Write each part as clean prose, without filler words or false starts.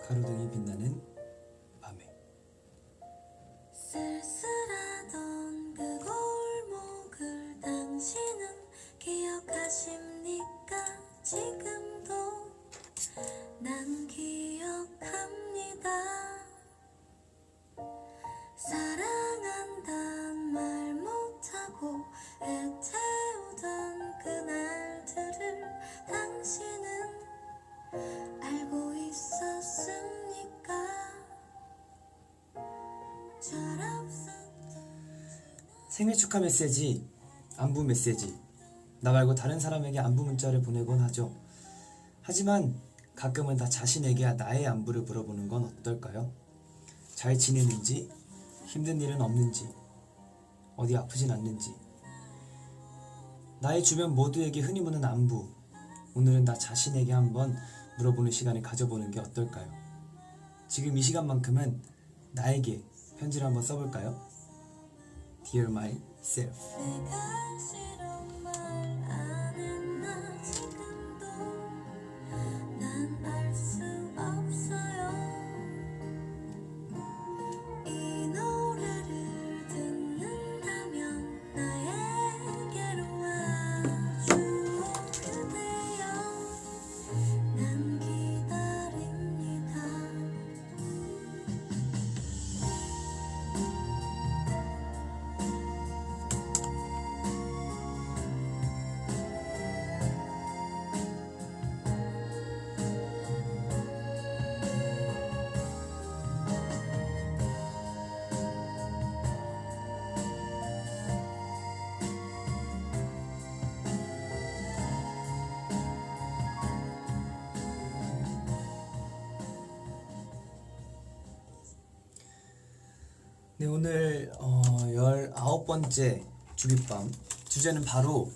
가로등이 빛나는 밤에. 쓸쓸하던 그 골목을 당신은 기억하십니까? 지금도 난 기억합니다. 사랑한단 말 못하고 애태우던 그날들을 당신은 알고 있었습니까? 생일 축하 메시지, 안부 메시지, 나 말고 다른 사람에게 안부 문자를 보내곤 하죠. 하지만 가끔은 다 자신에게 나의 안부를 물어보는 건 어떨까요? 잘 지내는지, 힘든 일은 없는지, 어디 아프진 않는지. 나의 주변 모두에게 흔히 묻는 안부, 오늘은 나 자신에게 한번 물어보는 시간을 가져보는 게 어떨까요? 지금 이 시간만큼은 나에게 편지를 한번 써볼까요? Dear myself. 내가 싫은 말 안 했나 지금도 난 알 수 없어요. 이 노래를 듣는다면 나에게로 와줘 그대여. 난 기다립니다. 네, 오늘 19번째 주빗밤 주제는 바로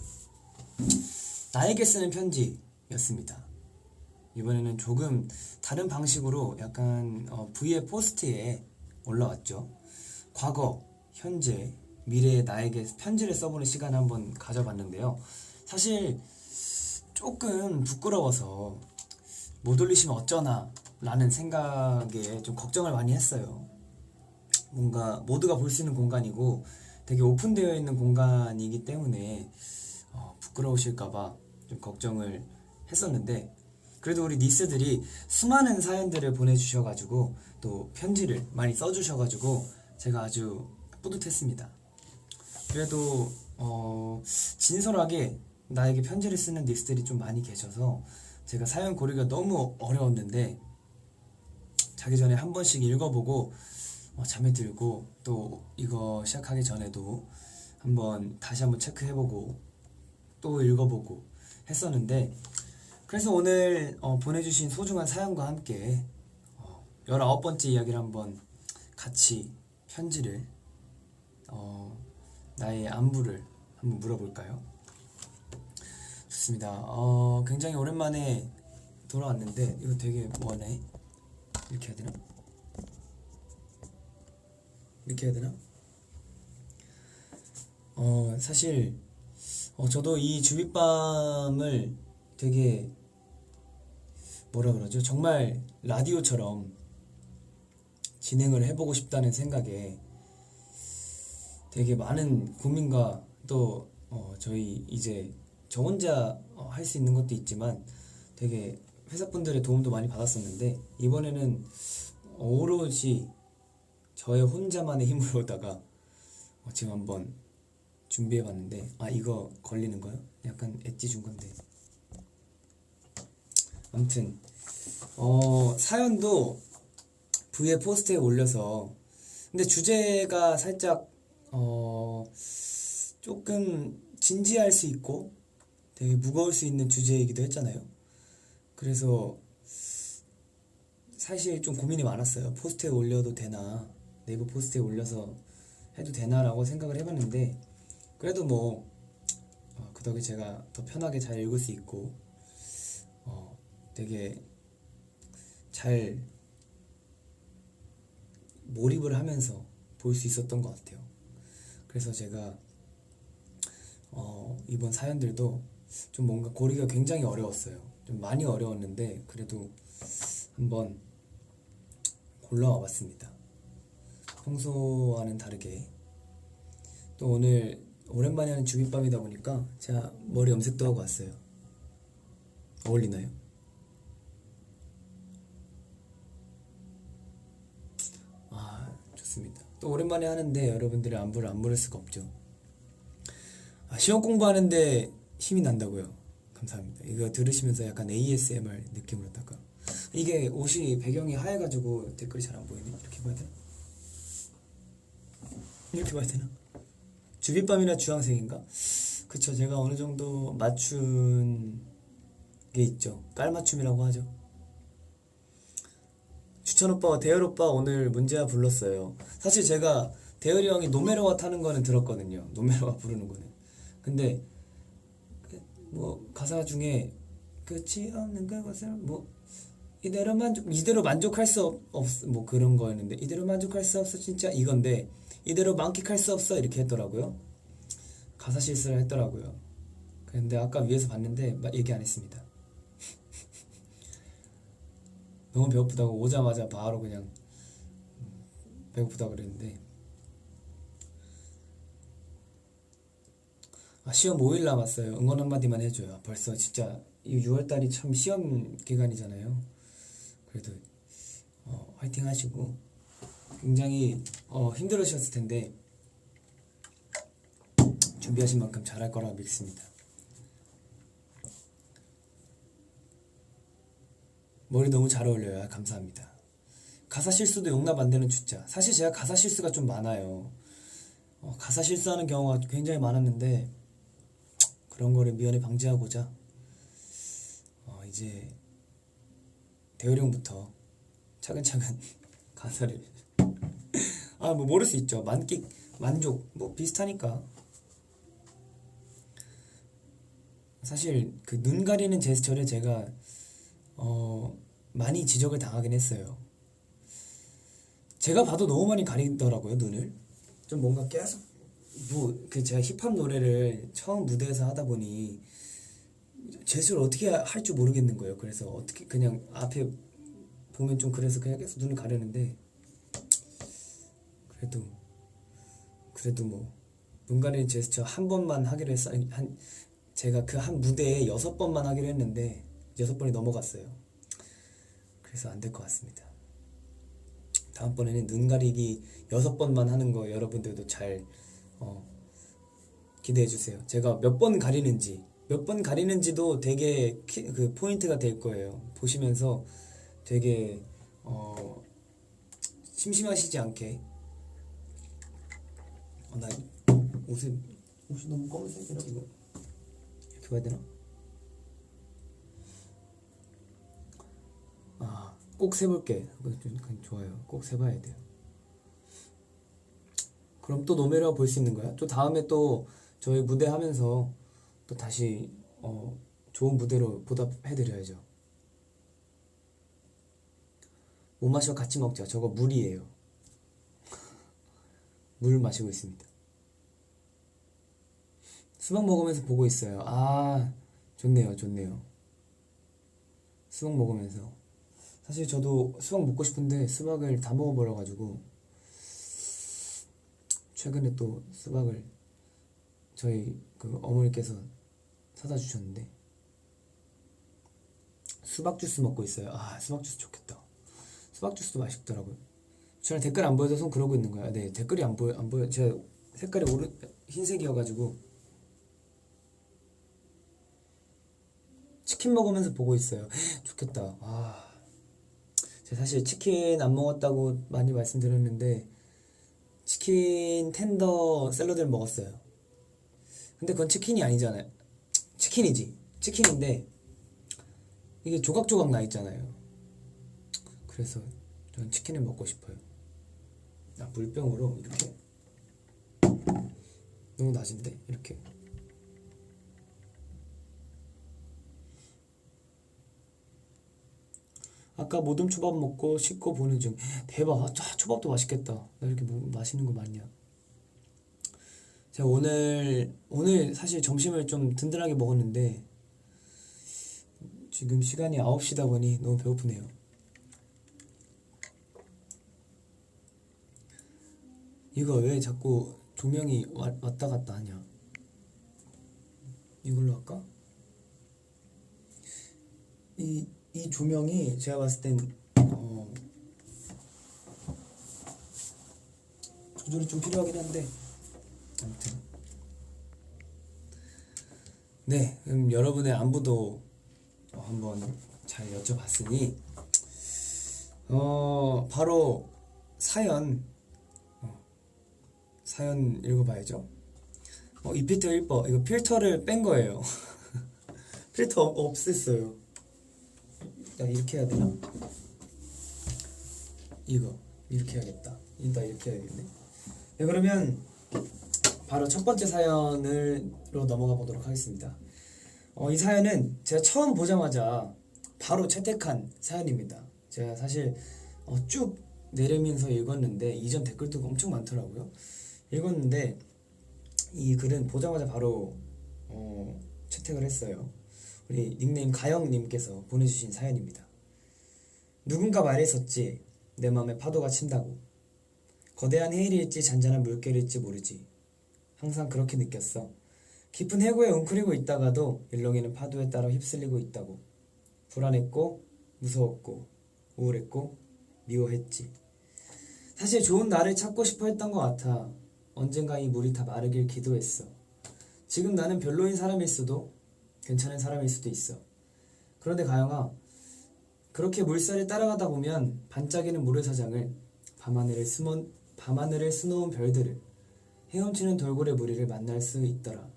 나에게 쓰는 편지였습니다. 이번에는 조금 다른 방식으로 약간 V의 포스트에 올라왔죠. 과거, 현재, 미래의 나에게 편지를 써보는 시간을 한번 가져봤는데요. 사실 조금 부끄러워서 못 올리시면 어쩌나 라는 생각에 좀 걱정을 많이 했어요. 뭔가 모두가 볼 수 있는 공간이고 되게 오픈되어 있는 공간이기 때문에 부끄러우실까봐 좀 걱정을 했었는데, 그래도 우리 니스들이 수많은 사연들을 보내주셔가지고 또 편지를 많이 써주셔가지고 제가 아주 뿌듯했습니다. 그래도 진솔하게 나에게 편지를 쓰는 니스들이 좀 많이 계셔서 제가 사연 고르기가 너무 어려웠는데 자기 전에 한 번씩 읽어보고 잠이 들고 또 이거 시작하기 전에도 다시 한번 체크해보고 또 읽어보고 했었는데, 그래서 오늘 보내주신 소중한 사연과 함께 19번째 이야기를 한번 같이 편지를 나의 안부를 한번 물어볼까요? 좋습니다. 굉장히 오랜만에 돌아왔는데 이거 되게 뭐네? 이렇게 해야 되나? 이렇게 해야 되나? 사실 저도 이 주빗밤을 되게 뭐라 그러죠? 정말 라디오처럼 진행을 해보고 싶다는 생각에 되게 많은 고민과 또 저희 이제 저 혼자 할 수 있는 것도 있지만 되게 회사분들의 도움도 많이 받았었는데, 이번에는 오롯이 저의 혼자만의 힘으로다가 지금 한번 준비해봤는데, 이거 걸리는 거요? 약간 엣지 준 건데. 아무튼 사연도 V의 포스트에 올려서, 근데 주제가 살짝 조금 진지할 수 있고 되게 무거울 수 있는 주제이기도 했잖아요. 그래서 사실 좀 고민이 많았어요. 포스트에 올려도 되나, 네이버 포스트에 올려서 해도 되나라고 생각을 해봤는데, 그래도 그 덕에 제가 더 편하게 잘 읽을 수 있고 되게 잘 몰입을 하면서 볼 수 있었던 것 같아요. 그래서 제가 이번 사연들도 좀 뭔가 고르기가 굉장히 어려웠어요. 좀 많이 어려웠는데 그래도 한번 올라와 봤습니다. 평소와는 다르게. 또 오늘 오랜만에 하는 주빗밤이다 보니까 제가 머리 염색도 하고 왔어요. 어울리나요? 아, 좋습니다. 또 오랜만에 하는데 여러분들의 안부를 안 물을 수가 없죠. 시험 공부하는데 힘이 난다고요. 감사합니다. 이거 들으시면서 약간 ASMR 느낌으로다가 이게 옷이 배경이 하얘가지고 댓글이 잘 안 보이네. 이렇게 봐야 되나? 이렇게 봐야 되나? 주빗밤이나 주황색인가? 그쵸, 제가 어느 정도 맞춘 게 있죠. 깔맞춤이라고 하죠. 추천 오빠와 대열 오빠 오늘 문제야 불렀어요. 사실 제가 대열이 형이 노메로와 타는 거는 들었거든요. 노메로와 부르는 거는. 근데 뭐 가사 중에 끝이 없는 그것을 뭐 이대로 만족할 수 없 뭐 그런 거였는데 이대로 만족할 수 없어 진짜 이건데 이대로 만끽할 수 없어 이렇게 했더라고요. 가사 실수를 했더라고요. 근데 아까 위에서 봤는데 얘기 안 했습니다. 너무 배고프다고 오자마자 바로 그냥 배고프다 그랬는데 시험 5일 남았어요. 응원 한마디만 해줘요. 벌써 진짜 이 6월달이 참 시험 기간이잖아요. 그래도 화이팅 하시고 굉장히 힘들으셨을 텐데 준비하신 만큼 잘할 거라고 믿습니다. 머리 너무 잘 어울려요. 감사합니다. 가사 실수도 용납 안 되는 주자. 사실 제가 가사 실수가 좀 많아요. 가사 실수하는 경우가 굉장히 많았는데 그런 거를 미연에 방지하고자 이제 대열이 형부터 차근차근 가사를 뭐 모를 수 있죠. 만족 뭐 비슷하니까. 사실 그 눈 가리는 제스처를 제가 많이 지적을 당하긴 했어요. 제가 봐도 너무 많이 가리더라고요, 눈을. 좀 뭔가 계속 제가 힙합 노래를 처음 무대에서 하다 보니 제스처를 어떻게 할 줄 모르겠는 거예요. 그래서 어떻게 그냥 앞에 보면 좀 그래서 그냥 계속 눈을 가리는데 그래도 뭐 눈 가리는 제스처 한 번만 하기로 했어요. 제가 그 한 무대에 6번만 하기로 했는데 6번이 넘어갔어요. 그래서 안 될 것 같습니다. 다음번에는 눈 가리기 6번만 하는 거 여러분들도 잘 기대해 주세요. 제가 몇 번 가리는지도 되게 그 포인트가 될 거예요. 보시면서 되게 심심하시지 않게. 나 옷이 너무 검은색이라 이거 이렇게 봐야 되나? 꼭 세볼게. 좀 좋아요. 꼭 세봐야 돼요. 그럼 또 노메로와 볼 수 있는 거야? 또 다음에 또 저희 무대 하면서 또 다시 좋은 무대로 보답해드려야죠. 못 마셔 같이 먹자. 저거 물이에요. 물 마시고 있습니다. 수박 먹으면서 보고 있어요. 좋네요. 수박 먹으면서. 사실 저도 수박 먹고 싶은데 수박을 다 먹어버려가지고 최근에 또 수박을 저희 그 어머니께서 사다 주셨는데 수박 주스 먹고 있어요. 수박 주스 좋겠다. 수박 주스도 맛있더라고요. 저는 댓글 안 보여서 손 그러고 있는 거야. 네, 댓글이 안 보여. 제가 색깔이 흰색이어가지고 치킨 먹으면서 보고 있어요. 좋겠다. 제가 사실 치킨 안 먹었다고 많이 말씀드렸는데 치킨 텐더 샐러드를 먹었어요. 근데 그건 치킨이 아니잖아요. 치킨인데 이게 조각조각 나 있잖아요. 그래서 저는 치킨을 먹고 싶어요. 물병으로 이렇게. 너무 낮은데 이렇게. 아까 모듬 초밥 먹고 씻고 보는 중. 대박. 초밥도 맛있겠다. 나 이렇게 뭐 맛있는 거 많냐. 제가 오늘 사실 점심을 좀 든든하게 먹었는데 지금 시간이 9시다 보니 너무 배고프네요. 이거 왜 자꾸 조명이 왔다 갔다 하냐? 이걸로 할까? 이 조명이 제가 봤을 땐 조절이 좀 필요하긴 한데 아무튼 네, 여러분의 안부도 한번 잘 여쭤봤으니 바로 사연 읽어봐야죠. 이 필터 1번 이거 필터를 뺀 거예요. 필터 없앴어요. 일단 이렇게 해야 되나? 이거 이렇게 해야겠다. 일단 이렇게 해야겠네. 네, 그러면 바로 첫 번째 사연으로 넘어가 보도록 하겠습니다. 이 사연은 제가 처음 보자마자 바로 채택한 사연입니다. 제가 사실 쭉 내리면서 읽었는데 이전 댓글도 엄청 많더라고요. 읽었는데 이 글은 보자마자 바로 채택을 했어요. 우리 닉네임 가영님께서 보내주신 사연입니다. 누군가 말했었지. 내 맘에 파도가 친다고. 거대한 해일일지 잔잔한 물결일지 모르지. 항상 그렇게 느꼈어. 깊은 해구에 웅크리고 있다가도 일렁이는 파도에 따라 휩쓸리고 있다고. 불안했고 무서웠고 우울했고 미워했지. 사실 좋은 나를 찾고 싶어 했던 것 같아. 언젠가 이 물이 다 마르길 기도했어. 지금 나는 별로인 사람일 수도 괜찮은 사람일 수도 있어. 그런데 가영아, 그렇게 물살을 따라가다 보면 반짝이는 모래사장을 밤하늘을 수놓은 별들을 헤엄치는 돌고래 무리를 만날 수 있더라.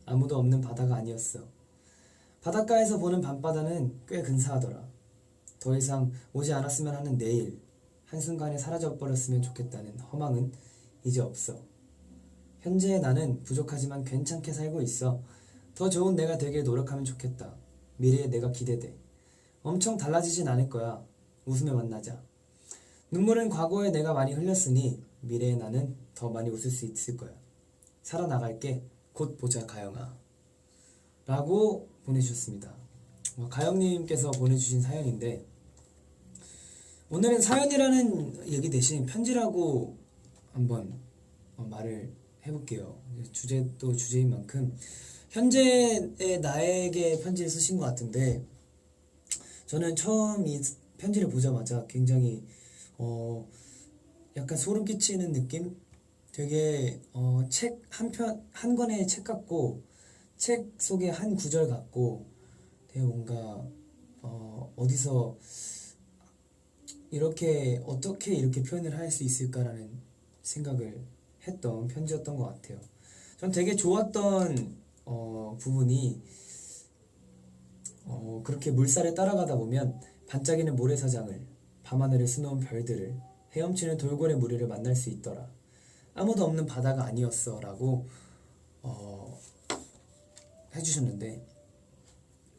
아무도 없는 바다가 아니었어. 바닷가에서 보는 밤바다는 꽤 근사하더라. 더 이상 오지 않았으면 하는 내일, 한순간에 사라져버렸으면 좋겠다는 허망은 이제 없어. 현재의 나는 부족하지만 괜찮게 살고 있어. 더 좋은 내가 되길 노력하면 좋겠다. 미래의 내가 기대돼. 엄청 달라지진 않을 거야. 웃으며 만나자. 눈물은 과거에 내가 많이 흘렸으니 미래의 나는 더 많이 웃을 수 있을 거야. 살아나갈게. 곧 보자 가영아. 라고 보내주셨습니다. 가영님께서 보내주신 사연인데 오늘은 사연이라는 얘기 대신 편지라고 한번 말을 해볼게요. 주제도 주제인 만큼 현재의 나에게 편지를 쓰신 것 같은데 저는 처음 이 편지를 보자마자 굉장히 약간 소름 끼치는 느낌? 되게 책 한 권의 책 같고 책 속의 한 구절 같고 되게 뭔가 어디서 어떻게 이렇게 표현을 할 수 있을까라는 생각을 했던 편지였던 것 같아요. 전 되게 좋았던 부분이 그렇게 물살에 따라가다 보면 반짝이는 모래사장을 밤하늘에 수놓은 별들을 헤엄치는 돌고래 무리를 만날 수 있더라. 아무도 없는 바다가 아니었어 라고 해주셨는데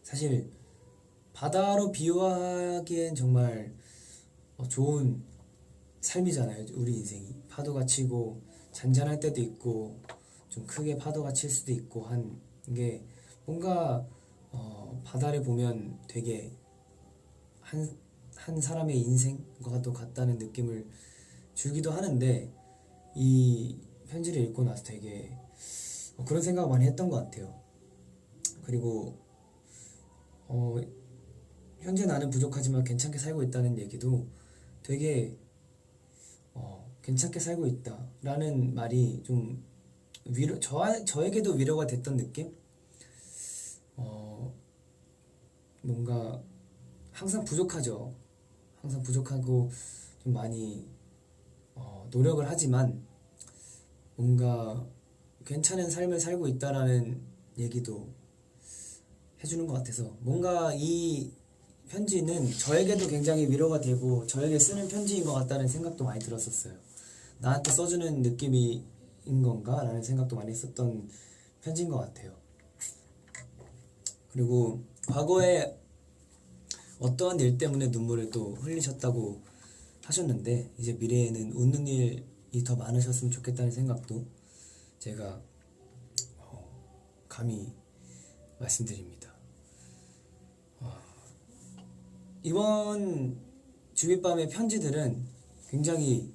사실 바다로 비유하기엔 정말 좋은 삶이잖아요. 우리 인생이 파도가 치고 잔잔할 때도 있고 좀 크게 파도가 칠 수도 있고 한 게 뭔가 바다를 보면 되게 한 사람의 인생과 또 같다는 느낌을 주기도 하는데 이 편지를 읽고 나서 되게 그런 생각을 많이 했던 것 같아요. 그리고 현재 나는 부족하지만 괜찮게 살고 있다는 얘기도 되게 괜찮게 살고 있다라는 말이 좀 저에게도 위로가 됐던 느낌? 뭔가 항상 부족하죠. 항상 부족하고 좀 많이 노력을 하지만 뭔가 괜찮은 삶을 살고 있다라는 얘기도 해주는 것 같아서 뭔가 이 편지는 저에게도 굉장히 위로가 되고 저에게 쓰는 편지인 것 같다는 생각도 많이 들었었어요. 나한테 써주는 느낌인 건가? 라는 생각도 많이 했었던 편지인 것 같아요. 그리고 과거에 어떠한 일 때문에 눈물을 또 흘리셨다고 하셨는데 이제 미래에는 웃는 일이 더 많으셨으면 좋겠다는 생각도 제가 감히 말씀드립니다. 이번 주빗밤의 편지들은 굉장히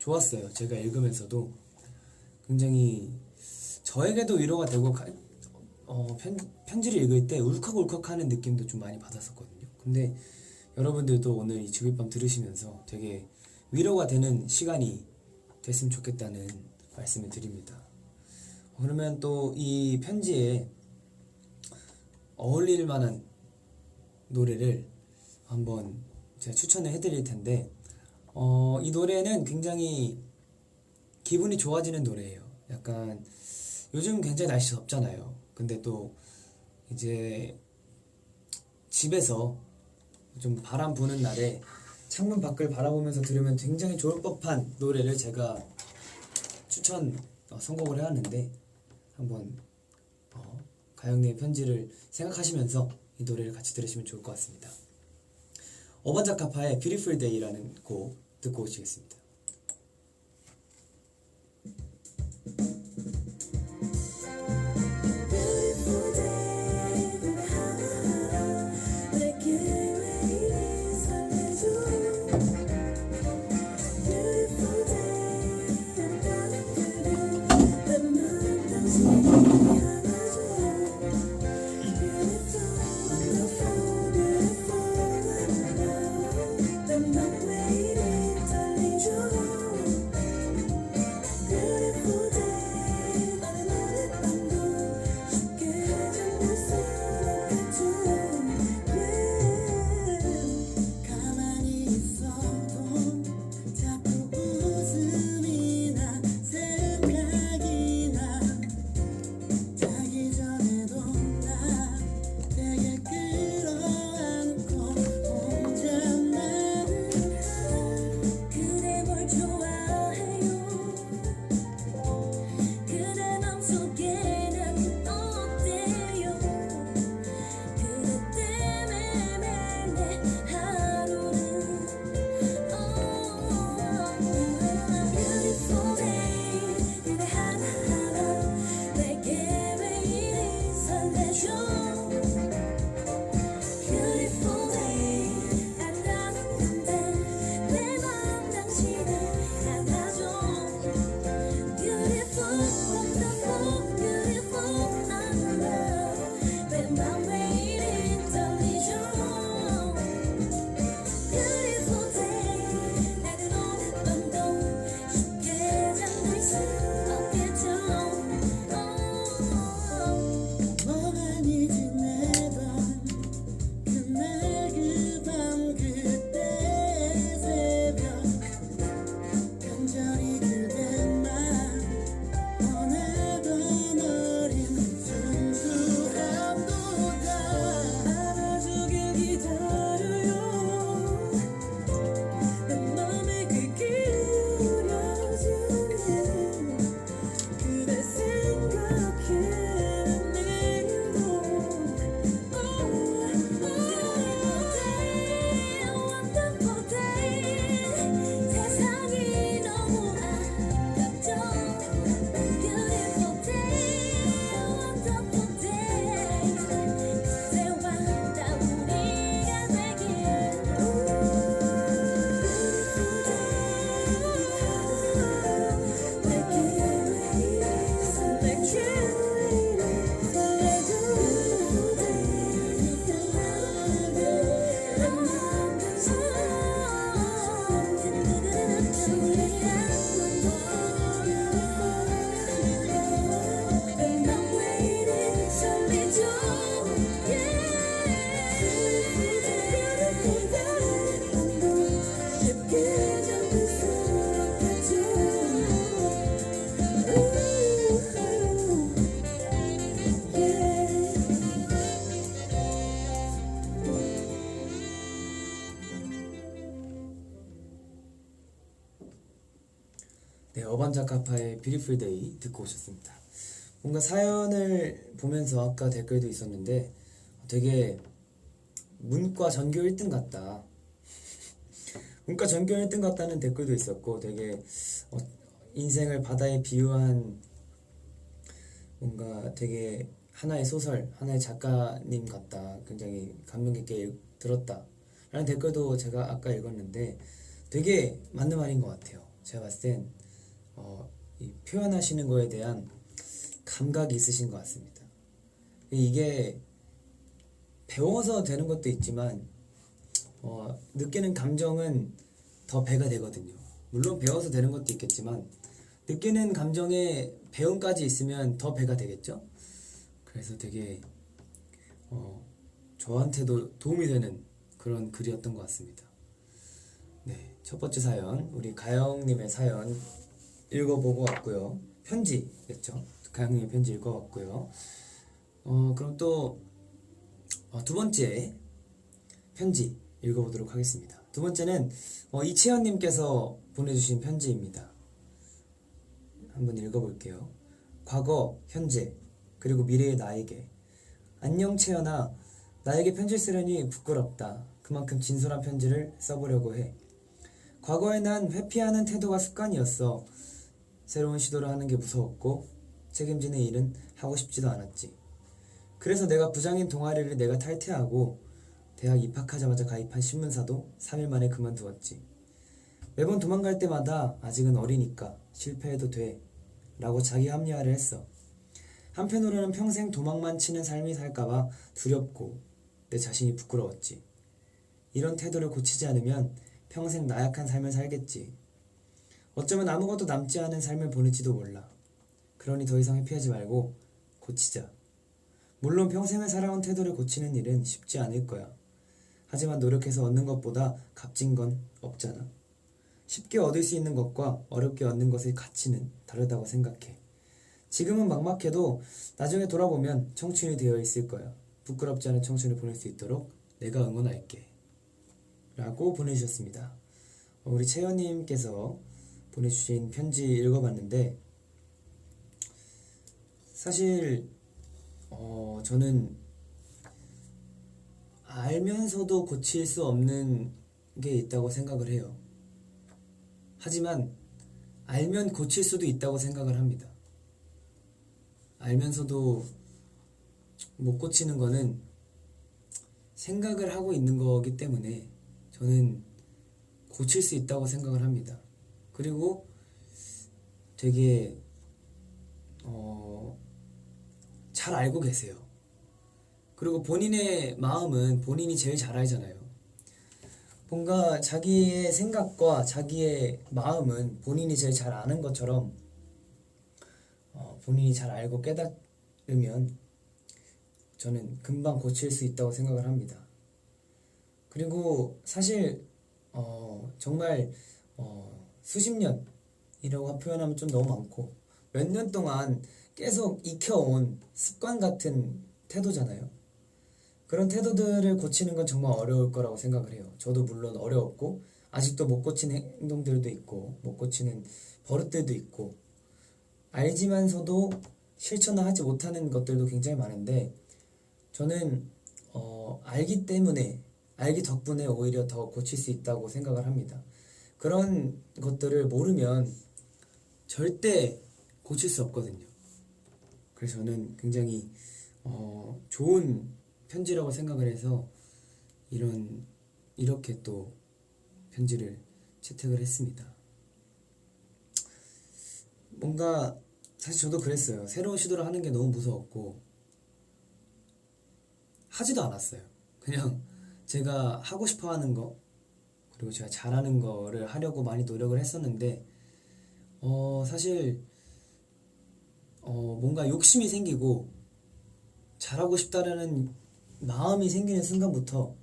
좋았어요. 제가 읽으면서도 굉장히 저에게도 위로가 되고 편지를 읽을 때 울컥울컥하는 느낌도 좀 많이 받았었거든요. 근데 여러분들도 오늘 이 주깃밤 들으시면서 되게 위로가 되는 시간이 됐으면 좋겠다는 말씀을 드립니다. 그러면 또 이 편지에 어울릴 만한 노래를 한번 제가 추천을 해드릴 텐데 이 노래는 굉장히 기분이 좋아지는 노래예요. 약간 요즘 굉장히 날씨 덥잖아요. 근데 또 이제 집에서 좀 바람 부는 날에 창문 밖을 바라보면서 들으면 굉장히 좋을 법한 노래를 제가 선곡을 해왔는데 한번 가영님의 편지를 생각하시면서 이 노래를 같이 들으시면 좋을 것 같습니다. 어반자카파의 Beautiful Day라는 곡 듣고 오시겠습니다. 네, 어반자카파의 Beautiful Day 듣고 오셨습니다. 뭔가 사연을 보면서 아까 댓글도 있었는데 되게 문과 전교 1등 같다. 문과 전교 1등 같다는 댓글도 있었고 되게 인생을 바다에 비유한 뭔가 되게 하나의 소설, 하나의 작가님 같다. 굉장히 감명 깊게 들었다. 라는 댓글도 제가 아까 읽었는데 되게 맞는 말인 것 같아요. 제가 봤을 땐 이 표현하시는 거에 대한 감각이 있으신 것 같습니다. 이게 배워서 되는 것도 있지만 느끼는 감정은 더 배가 되거든요. 물론 배워서 되는 것도 있겠지만 느끼는 감정에 배움까지 있으면 더 배가 되겠죠. 그래서 되게 저한테도 도움이 되는 그런 글이었던 것 같습니다. 네, 첫 번째 사연 우리 가영님의 사연 읽어보고 왔고요. 편지였죠. 가영님의 편지 읽어봤고요. 그럼 또 두 번째 편지 읽어보도록 하겠습니다. 두 번째는 이채연님께서 보내주신 편지입니다. 한번 읽어볼게요. 과거, 현재, 그리고 미래의 나에게. 안녕 채연아, 나에게 편지 쓰려니 부끄럽다. 그만큼 진솔한 편지를 써보려고 해. 과거에 난 회피하는 태도가 습관이었어. 새로운 시도를 하는 게 무서웠고 책임지는 일은 하고 싶지도 않았지. 그래서 내가 부장인 동아리를 내가 탈퇴하고 대학 입학하자마자 가입한 신문사도 3일 만에 그만두었지. 매번 도망갈 때마다 아직은 어리니까 실패해도 돼 라고 자기 합리화를 했어. 한편으로는 평생 도망만 치는 삶이 살까봐 두렵고 내 자신이 부끄러웠지. 이런 태도를 고치지 않으면 평생 나약한 삶을 살겠지. 어쩌면 아무것도 남지 않은 삶을 보낼지도 몰라. 그러니 더 이상 회피하지 말고 고치자. 물론 평생을 살아온 태도를 고치는 일은 쉽지 않을 거야. 하지만 노력해서 얻는 것보다 값진 건 없잖아. 쉽게 얻을 수 있는 것과 어렵게 얻는 것의 가치는 다르다고 생각해. 지금은 막막해도 나중에 돌아보면 청춘이 되어 있을 거야. 부끄럽지 않은 청춘을 보낼 수 있도록 내가 응원할게 라고 보내주셨습니다. 우리 채연님께서 보내주신 편지 읽어봤는데 사실 저는 알면서도 고칠 수 없는 게 있다고 생각을 해요. 하지만 알면 고칠 수도 있다고 생각을 합니다. 알면서도 못 고치는 거는 생각을 하고 있는 거기 때문에 저는 고칠 수 있다고 생각을 합니다. 그리고 되게 잘 알고 계세요. 그리고 본인의 마음은 본인이 제일 잘 알잖아요. 뭔가 자기의 생각과 자기의 마음은 본인이 제일 잘 아는 것처럼 본인이 잘 알고 깨달으면 저는 금방 고칠 수 있다고 생각을 합니다. 그리고 사실 정말 수십 년이라고 표현하면 좀 너무 많고 몇 년 동안 계속 익혀온 습관 같은 태도잖아요. 그런 태도들을 고치는 건 정말 어려울 거라고 생각을 해요. 저도 물론 어려웠고 아직도 못 고치는 행동들도 있고 못 고치는 버릇들도 있고 알지만서도 실천을 하지 못하는 것들도 굉장히 많은데 저는 알기 덕분에 오히려 더 고칠 수 있다고 생각을 합니다. 그런 것들을 모르면 절대 고칠 수 없거든요. 그래서 저는 굉장히 좋은 편지라고 생각을 해서 이렇게 또 편지를 채택을 했습니다. 뭔가 사실 저도 그랬어요. 새로운 시도를 하는 게 너무 무서웠고 하지도 않았어요. 그냥 제가 하고 싶어 하는 거 그리고 제가 잘하는 거를 하려고 많이 노력을 했었는데 사실 뭔가 욕심이 생기고 잘하고 싶다라는 마음이 생기는 순간부터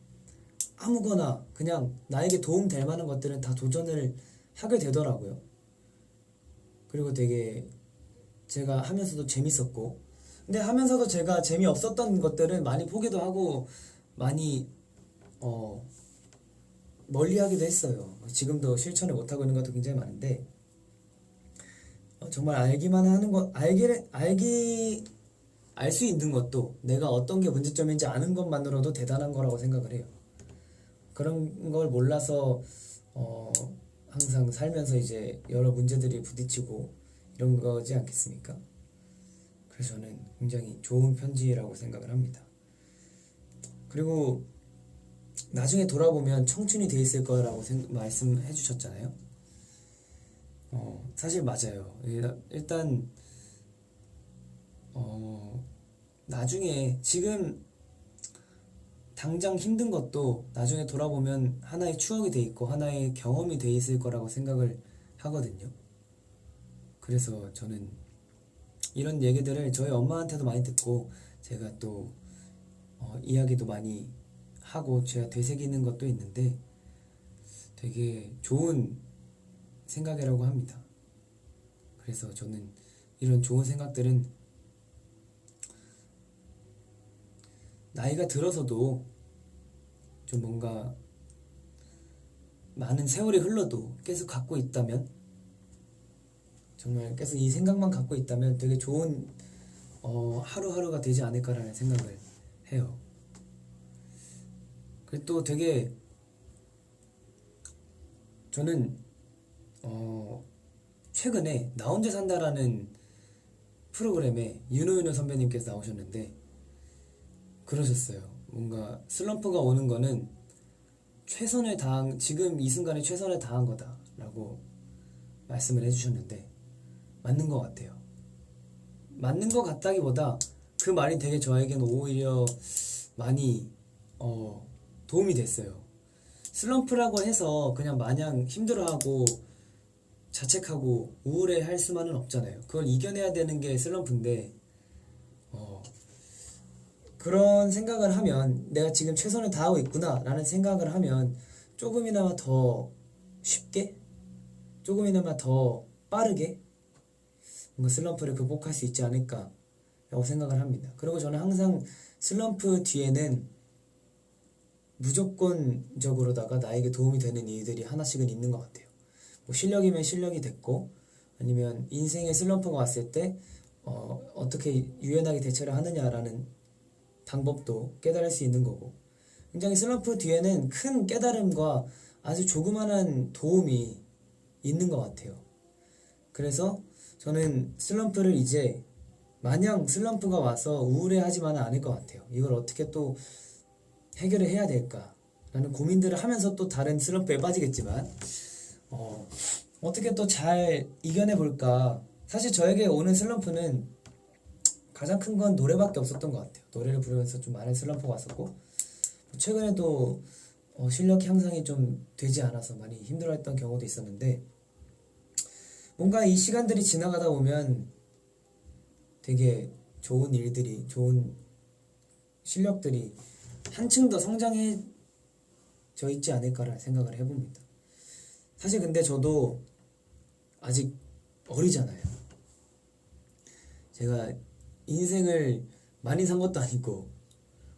아무거나 그냥 나에게 도움될 만한 것들은 다 도전을 하게 되더라고요. 그리고 되게 제가 하면서도 재밌었고 근데 하면서도 제가 재미없었던 것들은 많이 포기도 하고 많이 멀리하기도 했어요. 지금도 실천을 못하고 있는 것도 굉장히 많은데 정말 알기만 하는 것 알 수 있는 것도 내가 어떤 게 문제점인지 아는 것만으로도 대단한 거라고 생각을 해요. 그런 걸 몰라서 항상 살면서 이제 여러 문제들이 부딪히고 이런 거지 않겠습니까? 그래서 저는 굉장히 좋은 편지라고 생각을 합니다. 그리고 나중에 돌아보면 청춘이 돼 있을 거라고 말씀해 주셨잖아요. 사실 맞아요. 일단 나중에 지금 당장 힘든 것도 나중에 돌아보면 하나의 추억이 돼 있고 하나의 경험이 돼 있을 거라고 생각을 하거든요. 그래서 저는 이런 얘기들을 저희 엄마한테도 많이 듣고 제가 또 이야기도 많이 하고 제가 되새기는 것도 있는데 되게 좋은 생각이라고 합니다. 그래서 저는 이런 좋은 생각들은 나이가 들어서도 좀 뭔가 많은 세월이 흘러도 계속 갖고 있다면 정말 계속 이 생각만 갖고 있다면 되게 좋은 하루하루가 되지 않을까라는 생각을 해요. 그리고 또 되게 저는 최근에 나 혼자 산다라는 프로그램에 윤호윤호 선배님께서 나오셨는데 그러셨어요. 뭔가 슬럼프가 오는 거는 지금 이 순간에 최선을 다한 거다라고 말씀을 해주셨는데 맞는 것 같아요. 맞는 것 같다기보다 그 말이 되게 저에게는 오히려 많이 도움이 됐어요. 슬럼프라고 해서 그냥 마냥 힘들어하고 자책하고 우울해할 수만은 없잖아요. 그걸 이겨내야 되는 게 슬럼프인데 그런 생각을 하면 내가 지금 최선을 다하고 있구나 라는 생각을 하면 조금이나마 더 쉽게 조금이나마 더 빠르게 뭔가 슬럼프를 극복할 수 있지 않을까 라고 생각을 합니다. 그리고 저는 항상 슬럼프 뒤에는 무조건적으로다가 나에게 도움이 되는 일들이 하나씩은 있는 것 같아요. 뭐 실력이면 실력이 됐고 아니면 인생의 슬럼프가 왔을 때 어떻게 유연하게 대처를 하느냐라는 방법도 깨달을 수 있는 거고 굉장히 슬럼프 뒤에는 큰 깨달음과 아주 조그만한 도움이 있는 것 같아요. 그래서 저는 슬럼프를 이제 마냥 슬럼프가 와서 우울해하지만은 않을 것 같아요. 이걸 어떻게 또 해결을 해야 될까라는 고민들을 하면서 또 다른 슬럼프에 빠지겠지만 어떻게 또 잘 이겨내 볼까. 사실 저에게 오는 슬럼프는 가장 큰 건 노래밖에 없었던 것 같아요. 노래를 부르면서 좀 많은 슬럼프가 왔었고 최근에도 실력 향상이 좀 되지 않아서 많이 힘들어했던 경우도 있었는데 뭔가 이 시간들이 지나가다 보면 되게 좋은 일들이 좋은 실력들이 한층 더 성장해져 있지 않을까라는 생각을 해봅니다. 사실 근데 저도 아직 어리잖아요. 제가 인생을 많이 산 것도 아니고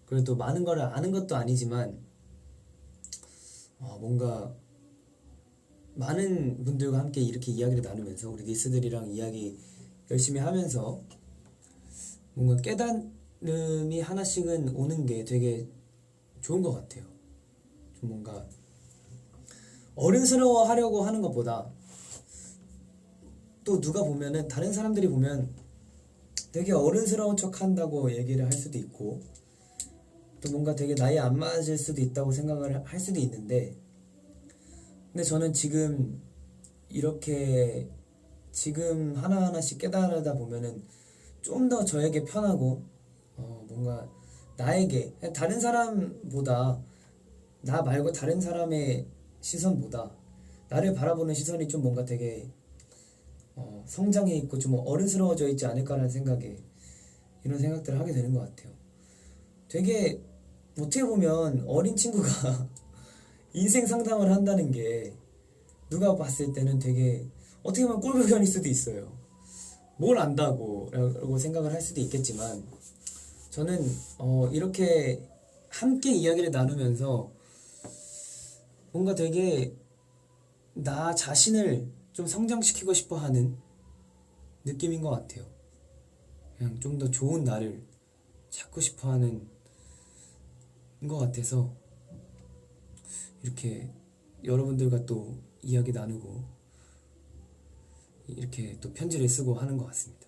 그리고 또 많은 걸 아는 것도 아니지만 뭔가 많은 분들과 함께 이렇게 이야기를 나누면서 우리 니스들이랑 이야기 열심히 하면서 뭔가 깨달음이 하나씩은 오는 게 되게 좋은 것 같아요. 좀 뭔가 어른스러워 하려고 하는 것보다 또 누가 보면은 다른 사람들이 보면 되게 어른스러운 척 한다고 얘기를 할 수도 있고 또 뭔가 되게 나이에 안 맞을 수도 있다고 생각을 할 수도 있는데 근데 저는 지금 이렇게 지금 하나하나씩 깨달으다 보면은 좀 더 저에게 편하고 뭔가 나에게 다른 사람보다 나 말고 다른 사람의 시선보다 나를 바라보는 시선이 좀 뭔가 되게 성장해 있고 좀 어른스러워져 있지 않을까라는 생각에 이런 생각들을 하게 되는 것 같아요. 되게 어떻게 보면 어린 친구가 인생 상담을 한다는 게 누가 봤을 때는 되게 어떻게 보면 꼴불견일 수도 있어요. 뭘 안다고 라고 생각을 할 수도 있겠지만 저는 이렇게 함께 이야기를 나누면서 뭔가 되게 나 자신을 좀 성장시키고 싶어 하는 느낌인 것 같아요. 그냥 좀 더 좋은 나를 찾고 싶어 하는 것 같아서 이렇게 여러분들과 또 이야기 나누고 이렇게 또 편지를 쓰고 하는 것 같습니다.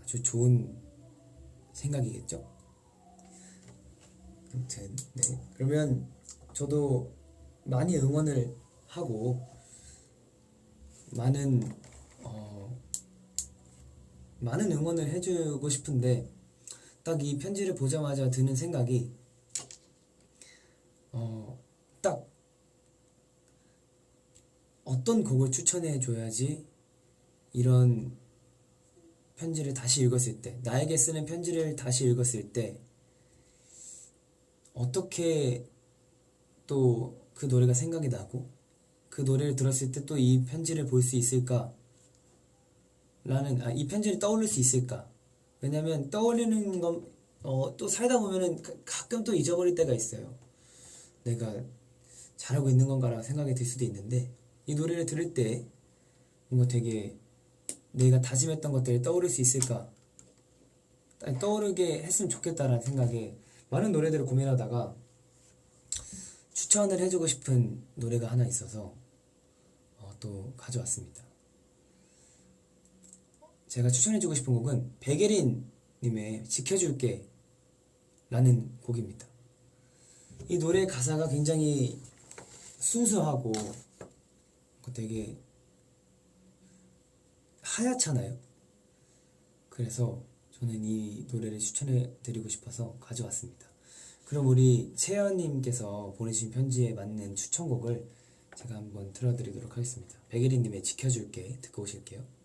아주 좋은 생각이겠죠? 아무튼 네. 그러면 저도 많이 응원을 하고 많은 많은 응원을 해주고 싶은데 딱 이 편지를 보자마자 드는 생각이 딱 어떤 곡을 추천해 줘야지 이런 편지를 다시 읽었을 때, 나에게 쓰는 편지를 다시 읽었을 때 어떻게 또 그 노래가 생각이 나고 그 노래를 들었을 때 또 이 편지를 볼 수 있을까 이 편지를 떠올릴 수 있을까. 왜냐면 떠올리는 건 또 살다 보면은 가끔 또 잊어버릴 때가 있어요. 내가 잘하고 있는 건가라는 생각이 들 수도 있는데 이 노래를 들을 때 뭔가 되게 내가 다짐했던 것들이 떠오를 수 있을까, 아니, 떠오르게 했으면 좋겠다라는 생각에 많은 노래들을 고민하다가 추천을 해주고 싶은 노래가 하나 있어서 또 가져왔습니다. 제가 추천해주고 싶은 곡은 백예린 님의 지켜줄게 라는 곡입니다. 이 노래 가사가 굉장히 순수하고 되게 하얗잖아요. 그래서 저는 이 노래를 추천해 드리고 싶어서 가져왔습니다. 그럼 우리 채연님께서 보내주신 편지에 맞는 추천곡을 제가 한번 틀어드리도록 하겠습니다. 백예린님의 지켜줄게 듣고 오실게요.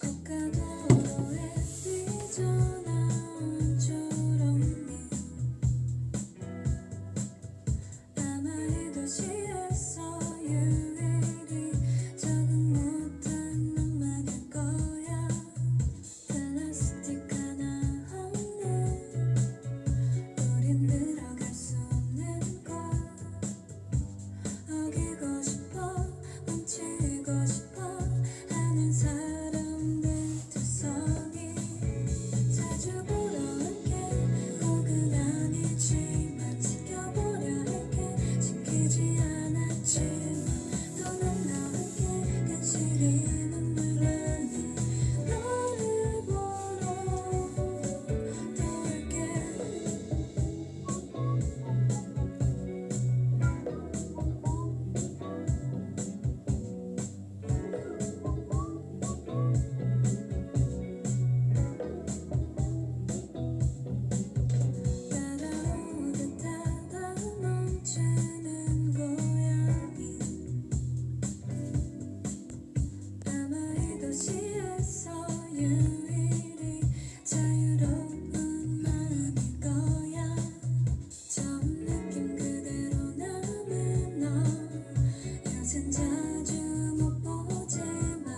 고가도로에 삐져나온 초록님 아마 이 도시에서 유일히 적응 못한 놈만일 거야. 플라스틱 하나 없는 우린 들어갈 수 없는 곳 어기고 싶어 훔치고 싶어 하는 사람들 투성이 자주 보러 올게. 혹은 아니지만 지켜보려 할게. 지키지 않았지만 또는 너에게 간신히 눈물 나네. 너를 보러 또 올게. 따라오듯 하다 멈추는 고양이 아마 이 도시에서 유일히 자유로운 마음일 거야. 처음 느낌 그대로 남은 너 요즘 자주 못 보지만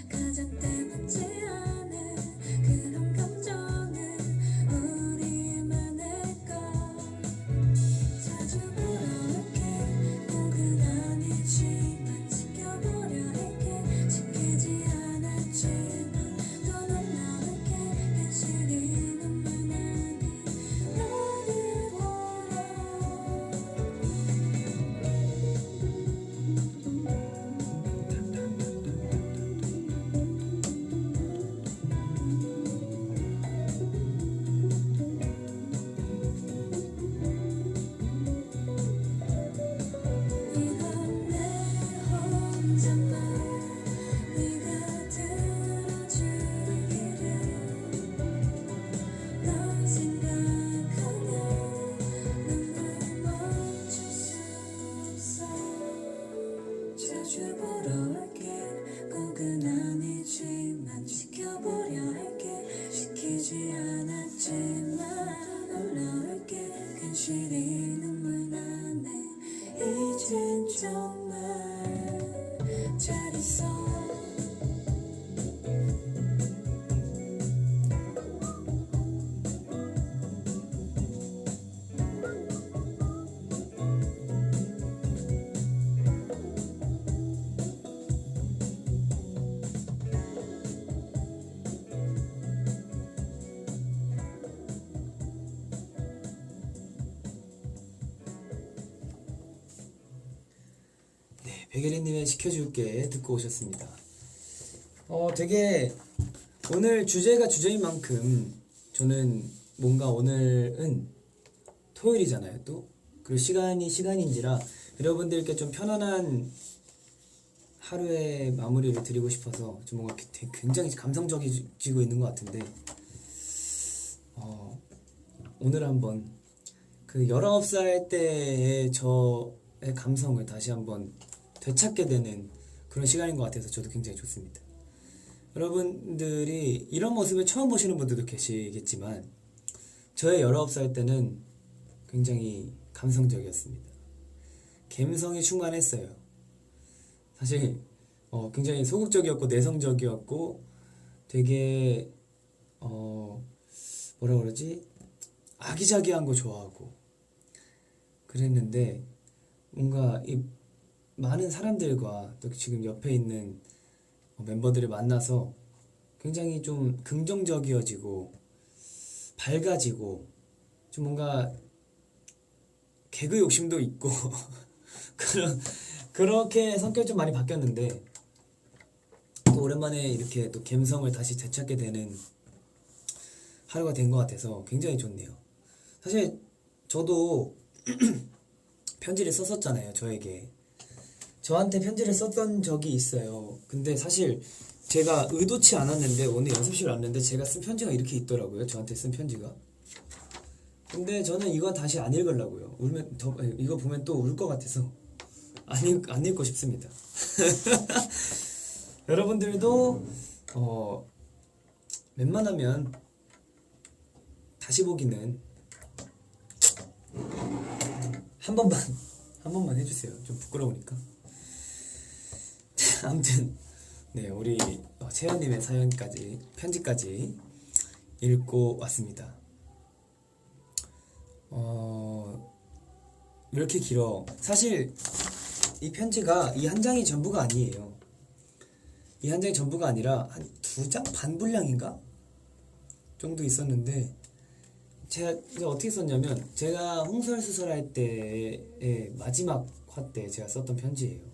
가장 때맞지 않은 그런 감정은 우리만의 것. 자주 보러 올게. 혹은 아니지만 지켜보려 할게. 지키지 않았지만 또는 너에게 간신히 눈물 나네. 너를 보러 이건 내 혼잣말 네가 들어주기를. 널 생각하면 눈물 멈출 수 없어. 자주 보러 올게. 꼭은 아니지만 지켜보려 할게. 지키지 않았지만 놀러올게. 간신히 눈물 나네. 이젠 정말 잘 있어. 네, 백예린님의 시켜줄게 듣고 오셨습니다. 되게 오늘 주제가 주제인 만큼 저는 뭔가 오늘은 토요일이잖아요 또. 그리고 시간인지라 여러분들께 좀 편안한 하루의 마무리를 드리고 싶어서 좀 뭔가 굉장히 감성적이지고 있는 것 같은데 오늘 한번 그 19살 때의 저의 감성을 다시 한번 되찾게 되는 그런 시간인 것 같아서 저도 굉장히 좋습니다. 여러분들이 이런 모습을 처음 보시는 분들도 계시겠지만 저의 19살 때는 굉장히 감성적이었습니다. 감성이 충만했어요. 사실 굉장히 소극적이었고 내성적이었고 되게 뭐라 그러지? 아기자기한 거 좋아하고 그랬는데 뭔가 이 많은 사람들과 또 지금 옆에 있는 멤버들을 만나서 굉장히 좀 긍정적이어지고 밝아지고 좀 뭔가 개그 욕심도 있고 그렇게 성격이 좀 많이 바뀌었는데 또 오랜만에 이렇게 또 감성을 다시 되찾게 되는 하루가 된 것 같아서 굉장히 좋네요. 사실 저도 편지를 썼었잖아요. 저한테 편지를 썼던 적이 있어요. 근데 사실 제가 의도치 않았는데 오늘 연습실 왔는데 제가 쓴 편지가 이렇게 있더라고요. 저한테 쓴 편지가. 근데 저는 이건 다시 안 읽으려고요. 이거 보면 또 울 것 같아서 안 읽고 싶습니다. 여러분들도 웬만하면 다시 보기는 한 번만 해주세요. 좀 부끄러우니까. 아무튼 네, 우리 채연님의 편지까지 읽고 왔습니다. 왜 이렇게 길어? 사실 이 편지가 이 한 장이 전부가 아니에요. 이 한 장이 전부가 아니라 한 2장 반 분량인가? 정도 있었는데 제가 이제 어떻게 썼냐면 제가 홍설수설할 때의 마지막 화 때 제가 썼던 편지예요.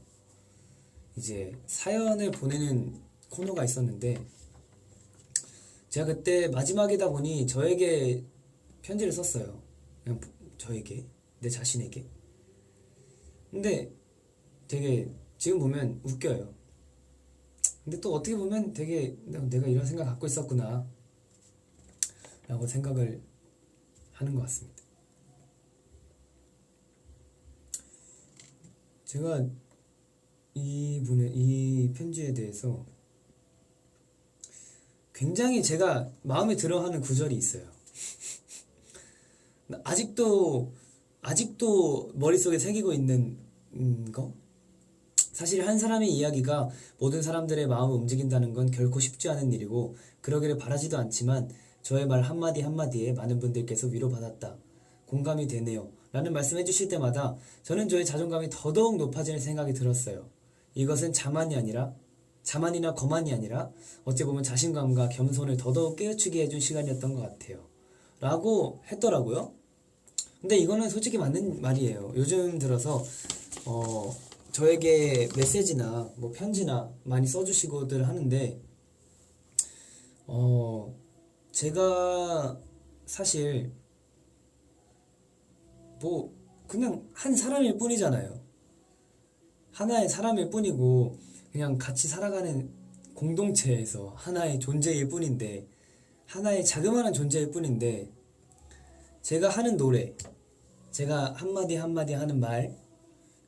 이제 사연을 보내는 코너가 있었는데 제가 그때 마지막이다 보니 저에게 편지를 썼어요. 그냥 저에게, 내 자신에게. 근데 되게 지금 보면 웃겨요. 근데 또 어떻게 보면 되게 내가 이런 생각 갖고 있었구나 라고 생각을 하는 것 같습니다. 제가 이 편지에 대해서 굉장히 제가 마음에 들어하는 구절이 있어요. 아직도 머릿속에 새기고 있는 거? 사실 한 사람의 이야기가 모든 사람들의 마음을 움직인다는 건 결코 쉽지 않은 일이고 그러기를 바라지도 않지만 저의 말 한마디 한마디에 많은 분들께서 위로받았다. 공감이 되네요. 라는 말씀 해주실 때마다 저는 저의 자존감이 더더욱 높아지는 생각이 들었어요. 이것은 자만이나 거만이 아니라 어찌 보면 자신감과 겸손을 더더욱 깨우치게 해준 시간이었던 것 같아요. 라고 했더라고요. 근데 이거는 솔직히 맞는 말이에요. 요즘 들어서 저에게 메시지나 뭐 편지나 많이 써주시고들 하는데 제가 사실 뭐 그냥 한 사람일 뿐이잖아요. 하나의 사람일 뿐이고 그냥 같이 살아가는 공동체에서 하나의 존재일 뿐인데 하나의 자그마한 존재일 뿐인데 제가 하는 노래, 제가 한마디 한마디 하는 말,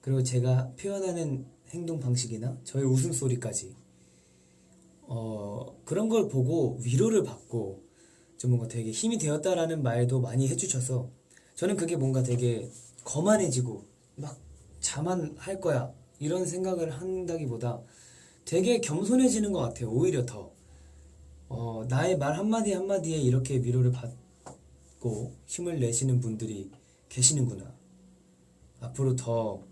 그리고 제가 표현하는 행동 방식이나 저의 웃음소리까지 그런 걸 보고 위로를 받고 좀 뭔가 되게 힘이 되었다라는 말도 많이 해주셔서 저는 그게 뭔가 되게 거만해지고 막 자만할 거야 이런 생각을 한다기보다 되게 겸손해지는 것 같아요. 오히려 더 나의 말 한마디 한마디에 이렇게 위로를 받고 힘을 내시는 분들이 계시는구나. 앞으로 더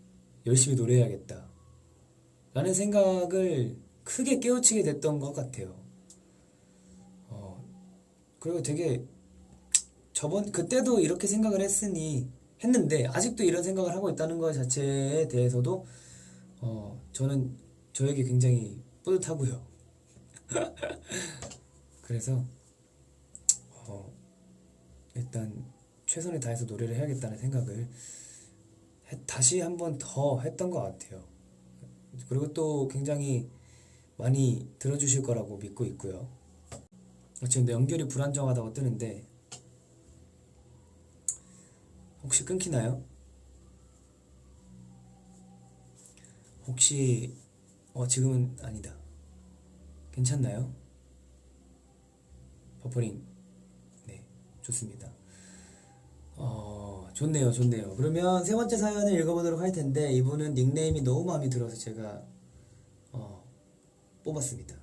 열심히 노래해야겠다 라는 생각을 크게 깨우치게 됐던 것 같아요. 그리고 되게 그때도 이렇게 생각을 했는데 아직도 이런 생각을 하고 있다는 것 자체에 대해서도 저는 저에게 굉장히 뿌듯하고요. 그래서 일단 최선을 다해서 노래를 해야겠다는 생각을 다시 한 번 더 했던 것 같아요. 그리고 또 굉장히 많이 들어주실 거라고 믿고 있고요. 지금 연결이 불안정하다고 뜨는데 혹시 끊기나요? 혹시 지금은 아니다. 괜찮나요? 버퍼링. 네, 좋습니다. 좋네요. 그러면 세 번째 사연을 읽어보도록 할 텐데 이분은 닉네임이 너무 마음에 들어서 제가 뽑았습니다.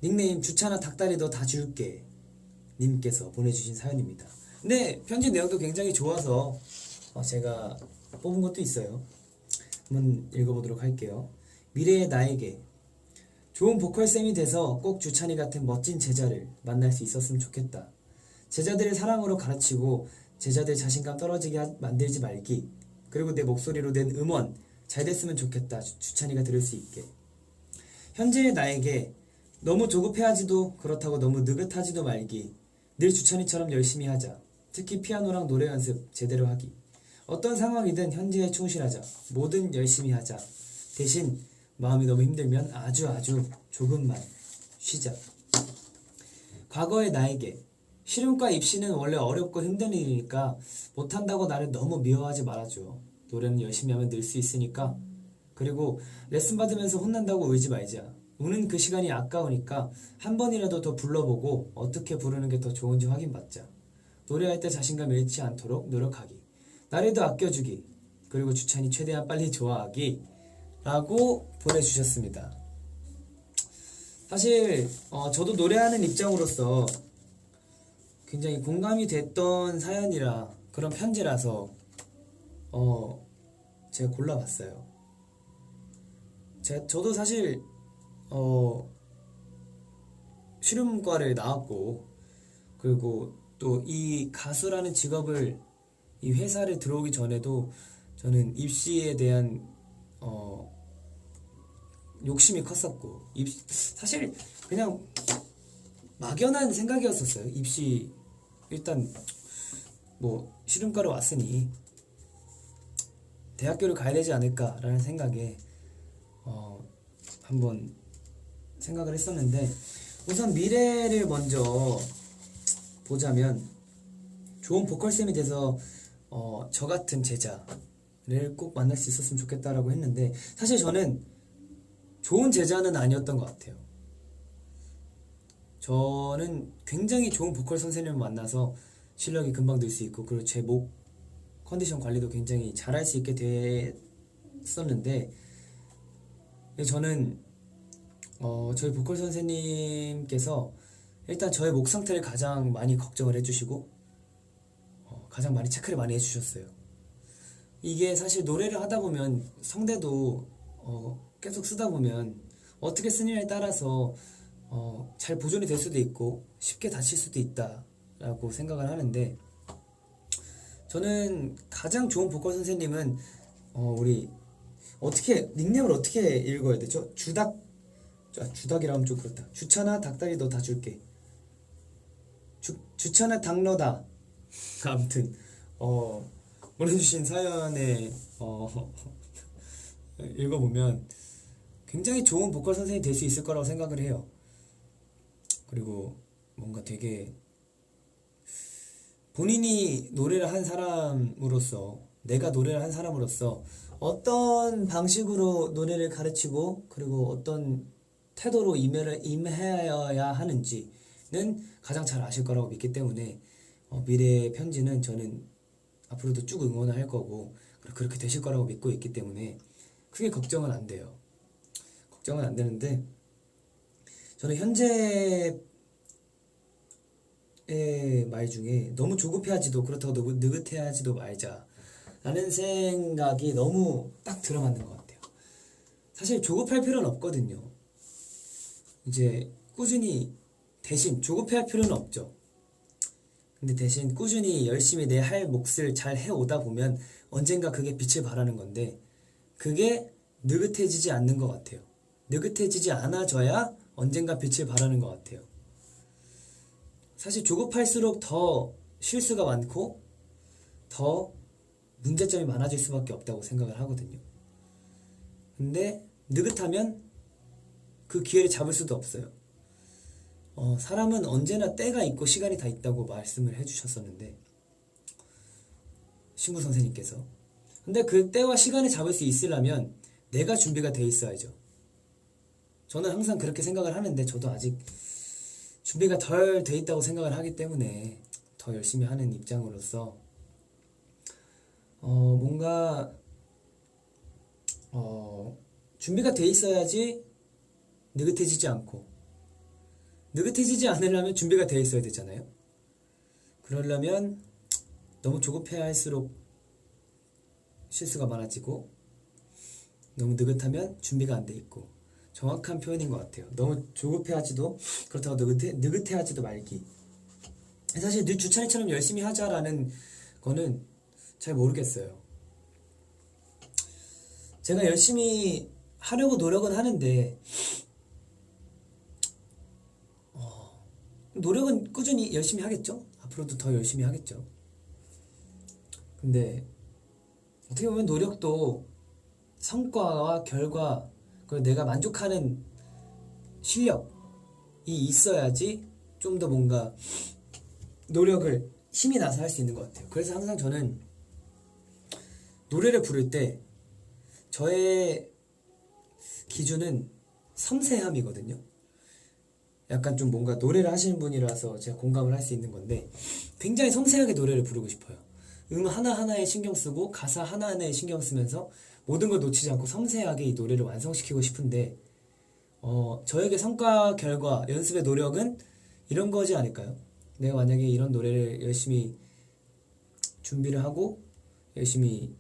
닉네임 주차나 닭다리 너 다 줄게 님께서 보내주신 사연입니다. 근데 편지 내용도 굉장히 좋아서 제가 뽑은 것도 있어요. 한번 읽어보도록 할게요. 미래의 나에게 좋은 보컬쌤이 돼서 꼭 주찬이 같은 멋진 제자를 만날 수 있었으면 좋겠다. 제자들을 사랑으로 가르치고 제자들 자신감 떨어지게 만들지 말기. 그리고 내 목소리로 낸 음원 잘 됐으면 좋겠다. 주찬이가 들을 수 있게. 현재의 나에게 너무 조급해하지도 그렇다고 너무 느긋하지도 말기. 늘 주찬이처럼 열심히 하자. 특히 피아노랑 노래 연습 제대로 하기. 어떤 상황이든 현재에 충실하자. 뭐든 열심히 하자. 대신 마음이 너무 힘들면 아주 조금만 쉬자. 과거의 나에게 실용과 입시는 원래 어렵고 힘든 일이니까 못한다고 나를 너무 미워하지 말아줘. 노래는 열심히 하면 늘 수 있으니까. 그리고 레슨 받으면서 혼난다고 울지 말자. 우는 그 시간이 아까우니까 한 번이라도 더 불러보고 어떻게 부르는 게 더 좋은지 확인받자. 노래할 때 자신감 잃지 않도록 노력하기. 나래도 아껴주기. 그리고 주찬이 최대한 빨리 좋아하기. 라고 보내주셨습니다. 사실 저도 노래하는 입장으로서 굉장히 공감이 됐던 사연이라 그런 편지라서 제가 골라봤어요. 저도 사실 실용과를 나왔고 그리고 또 이 가수라는 직업을 이 회사를 들어오기 전에도 저는 입시에 대한 욕심이 컸었고 사실 그냥 막연한 생각이었었어요. 입시 일단 뭐 실용과로 왔으니 대학교를 가야 되지 않을까라는 생각에 한번 생각을 했었는데 우선 미래를 먼저 보자면 좋은 보컬쌤이 돼서 저 같은 제자를 꼭 만날 수 있었으면 좋겠다라고 했는데 사실 저는 좋은 제자는 아니었던 것 같아요. 저는 굉장히 좋은 보컬 선생님을 만나서 실력이 금방 늘 수 있고 그리고 제 목 컨디션 관리도 굉장히 잘할 수 있게 됐었는데 저는 저희 보컬 선생님께서 일단 저의 목 상태를 가장 많이 걱정을 해주시고 가장 많이 체크를 많이 해주셨어요. 이게 사실 노래를 하다 보면 성대도 계속 쓰다 보면 어떻게 쓰느냐에 따라서 잘 보존이 될 수도 있고 쉽게 다칠 수도 있다라고 생각을 하는데 저는 가장 좋은 보컬 선생님은 우리 어떻게 닉네임을 어떻게 읽어야 되죠? 주닭이라 하면 좀 그렇다. 주차나 닭다리 너 다 줄게. 주차나 닭너다. 아무튼 보내주신 사연에 읽어보면 굉장히 좋은 보컬 선생님이 될 수 있을 거라고 생각을 해요. 그리고 뭔가 되게 본인이 노래를 한 사람으로서 내가 노래를 한 사람으로서 어떤 방식으로 노래를 가르치고 그리고 어떤 태도로 임해야 하는지는 가장 잘 아실 거라고 믿기 때문에 미래의 편지는 저는 앞으로도 쭉 응원을 할 거고 그렇게 되실 거라고 믿고 있기 때문에 크게 걱정은 안 돼요. 걱정은 안 되는데 저는 현재의 말 중에 너무 조급해하지도 그렇다고 너무 느긋해하지도 말자라는 생각이 너무 딱 들어맞는 것 같아요. 사실 조급할 필요는 없거든요. 이제 꾸준히 대신 조급해할 필요는 없죠. 근데 대신 꾸준히 열심히 내 할 몫을 잘 해오다 보면 언젠가 그게 빛을 발하는 건데 그게 느긋해지지 않는 것 같아요. 느긋해지지 않아져야 언젠가 빛을 발하는 것 같아요. 사실 조급할수록 더 실수가 많고 더 문제점이 많아질 수밖에 없다고 생각을 하거든요. 근데 느긋하면 그 기회를 잡을 수도 없어요. 사람은 언제나 때가 있고 시간이 다 있다고 말씀을 해주셨었는데 신구 선생님께서. 근데 그 때와 시간을 잡을 수 있으려면 내가 준비가 돼 있어야죠. 저는 항상 그렇게 생각을 하는데 저도 아직 준비가 덜 돼 있다고 생각을 하기 때문에 더 열심히 하는 입장으로서 뭔가 준비가 돼 있어야지 느긋해지지 않고, 느긋해지지 않으려면 준비가 돼 있어야 되잖아요. 그러려면 너무 조급해야 할수록 실수가 많아지고, 너무 느긋하면 준비가 안 돼 있고, 정확한 표현인 것 같아요. 너무 조급해하지도 그렇다고 느긋해하지도 말기. 사실 늘 주찬이처럼 열심히 하자라는 거는 잘 모르겠어요. 제가 열심히 하려고 노력은 하는데 노력은 꾸준히 열심히 하겠죠? 앞으로도 더 열심히 하겠죠. 근데 어떻게 보면 노력도 성과와 결과, 그리고 내가 만족하는 실력이 있어야지 좀 더 뭔가 노력을 힘이 나서 할 수 있는 것 같아요. 그래서 항상 저는 노래를 부를 때 저의 기준은 섬세함이거든요. 약간 좀 뭔가 노래를 하시는 분이라서 제가 공감을 할 수 있는 건데 굉장히 섬세하게 노래를 부르고 싶어요. 하나하나에 신경 쓰고 가사 하나하나에 신경 쓰면서 모든 걸 놓치지 않고 섬세하게 이 노래를 완성시키고 싶은데 저에게 성과, 결과, 연습의 노력은 이런 거지 않을까요? 내가 만약에 이런 노래를 열심히 준비를 하고 열심히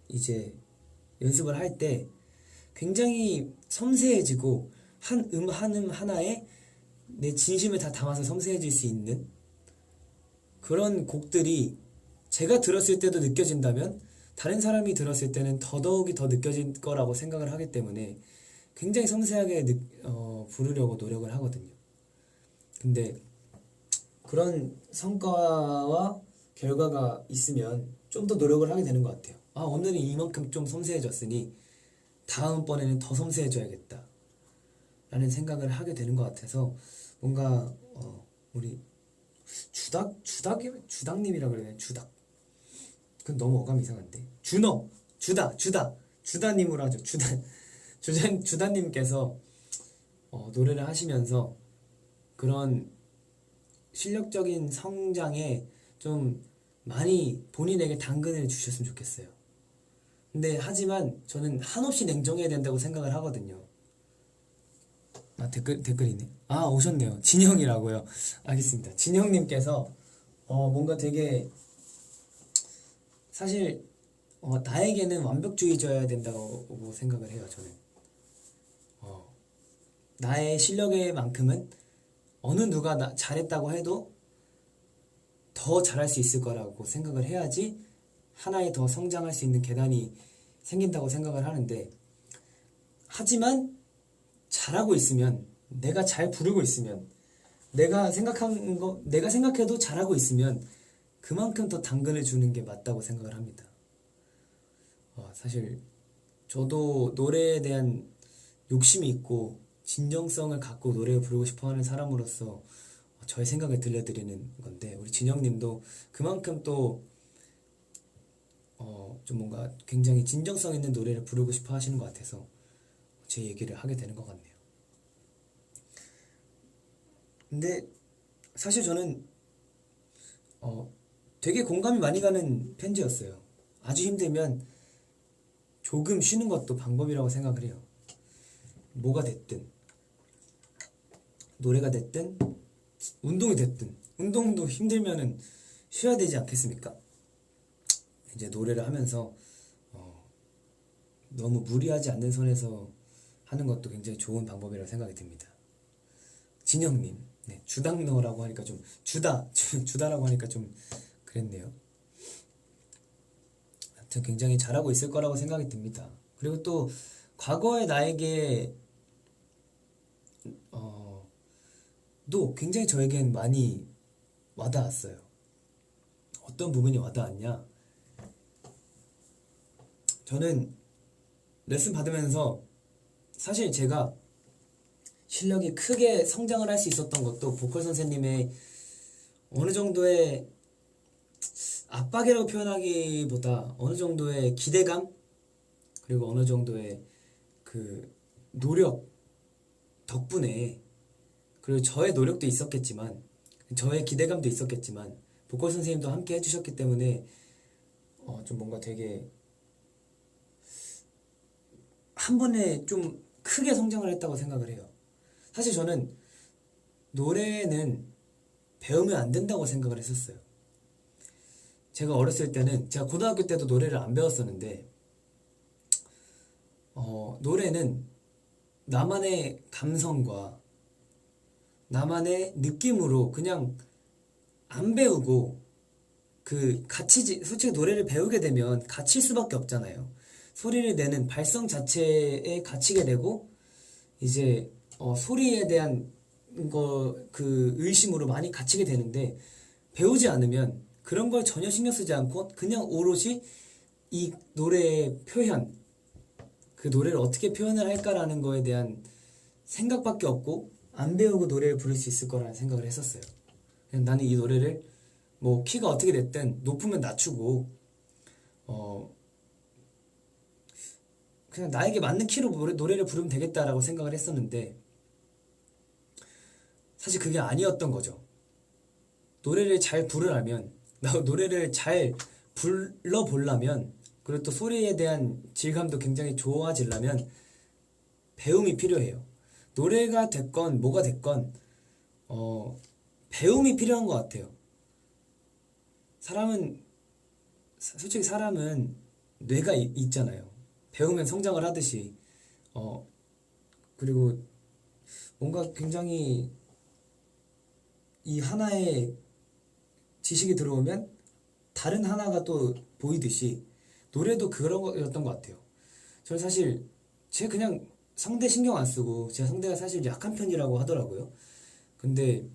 이제 연습을 할 때 굉장히 섬세해지고 한 한 하나에 내 진심을 다 담아서 섬세해질 수 있는 그런 곡들이 제가 들었을 때도 느껴진다면 다른 사람이 들었을 때는 더더욱이 더 느껴질 거라고 생각을 하기 때문에 굉장히 섬세하게 부르려고 노력을 하거든요. 근데 그런 성과와 결과가 있으면 좀 더 노력을 하게 되는 것 같아요. 오늘은 이만큼 좀 섬세해졌으니 다음번에는 더 섬세해져야겠다 라는 생각을 하게 되는 것 같아서 뭔가 우리 주닥님이라 그래야 되나? 그건 너무 어감이 이상한데 주다님으로 하죠. 주다님께서 노래를 하시면서 그런 실력적인 성장에 좀 많이 본인에게 당근을 주셨으면 좋겠어요. 근데 하지만 저는 한없이 냉정해야 된다고 생각을 하거든요. 댓글이네. 오셨네요. 진형이라고요. 알겠습니다. 진형님께서 뭔가 되게 사실 나에게는 완벽주의자여야 된다고 생각을 해요. 저는 나의 실력의 만큼은 어느 누가 잘했다고 해도 더 잘할 수 있을 거라고 생각을 해야지 하나의 더 성장할 수 있는 계단이 생긴다고 생각을 하는데, 하지만 잘하고 있으면, 내가 잘 부르고 있으면, 내가 생각해도 잘하고 있으면 그만큼 더 당근을 주는 게 맞다고 생각을 합니다. 사실 저도 노래에 대한 욕심이 있고 진정성을 갖고 노래를 부르고 싶어하는 사람으로서 저의 생각을 들려드리는 건데, 우리 진영님도 그만큼 또 좀 뭔가 굉장히 진정성 있는 노래를 부르고 싶어 하시는 것 같아서 제 얘기를 하게 되는 것 같네요. 근데 사실 저는 되게 공감이 많이 가는 편지였어요. 아주 힘들면 조금 쉬는 것도 방법이라고 생각을 해요. 뭐가 됐든, 노래가 됐든 운동이 됐든, 운동도 힘들면은 쉬어야 되지 않겠습니까? 이제 노래를 하면서 너무 무리하지 않는 선에서 하는 것도 굉장히 좋은 방법이라고 생각이 듭니다. 진영님, 네, 주당너라고 하니까 좀 주다라고 하니까 좀 그랬네요. 하여튼 굉장히 잘하고 있을 거라고 생각이 듭니다. 그리고 또 과거의 나에게 또 굉장히 저에겐 많이 와닿았어요. 어떤 부분이 와닿았냐? 저는 레슨 받으면서 사실 제가 실력이 크게 성장을 할 수 있었던 것도 보컬 선생님의 어느 정도의 압박이라고 표현하기보다 어느 정도의 기대감, 그리고 어느 정도의 그 노력 덕분에, 그리고 저의 노력도 있었겠지만 저의 기대감도 있었겠지만 보컬 선생님도 함께 해주셨기 때문에 좀 뭔가 되게 한 번에 좀 크게 성장을 했다고 생각을 해요. 사실 저는 노래는 배우면 안 된다고 생각을 했었어요. 제가 어렸을 때는, 제가 고등학교 때도 노래를 안 배웠었는데 노래는 나만의 감성과 나만의 느낌으로 그냥 안 배우고 솔직히 노래를 배우게 되면 갇힐 수밖에 없잖아요. 소리를 내는 발성 자체에 갇히게 되고 이제 소리에 대한 의심으로 많이 갇히게 되는데, 배우지 않으면 그런 걸 전혀 신경 쓰지 않고 그냥 오롯이 이 노래의 표현, 그 노래를 어떻게 표현을 할까라는 거에 대한 생각밖에 없고 안 배우고 노래를 부를 수 있을 거라는 생각을 했었어요. 그냥 나는 이 노래를 뭐 키가 어떻게 됐든 높으면 낮추고 그냥 나에게 맞는 키로 노래를 부르면 되겠다라고 생각을 했었는데, 사실 그게 아니었던 거죠. 노래를 잘 부르려면, 노래를 잘 불러보려면, 그리고 또 소리에 대한 질감도 굉장히 좋아지려면 배움이 필요해요. 노래가 됐건 뭐가 됐건 배움이 필요한 것 같아요. 솔직히 사람은 뇌가 있잖아요. 배우면 성장을 하듯이 그리고 뭔가 굉장히 이 하나의 지식이 들어오면 다른 하나가 또 보이듯이 노래도 그런 거였던 것 같아요. 저는 사실 제가 그냥 성대 신경 안 쓰고, 제 성대가 사실 약한 편이라고 하더라고요. 근데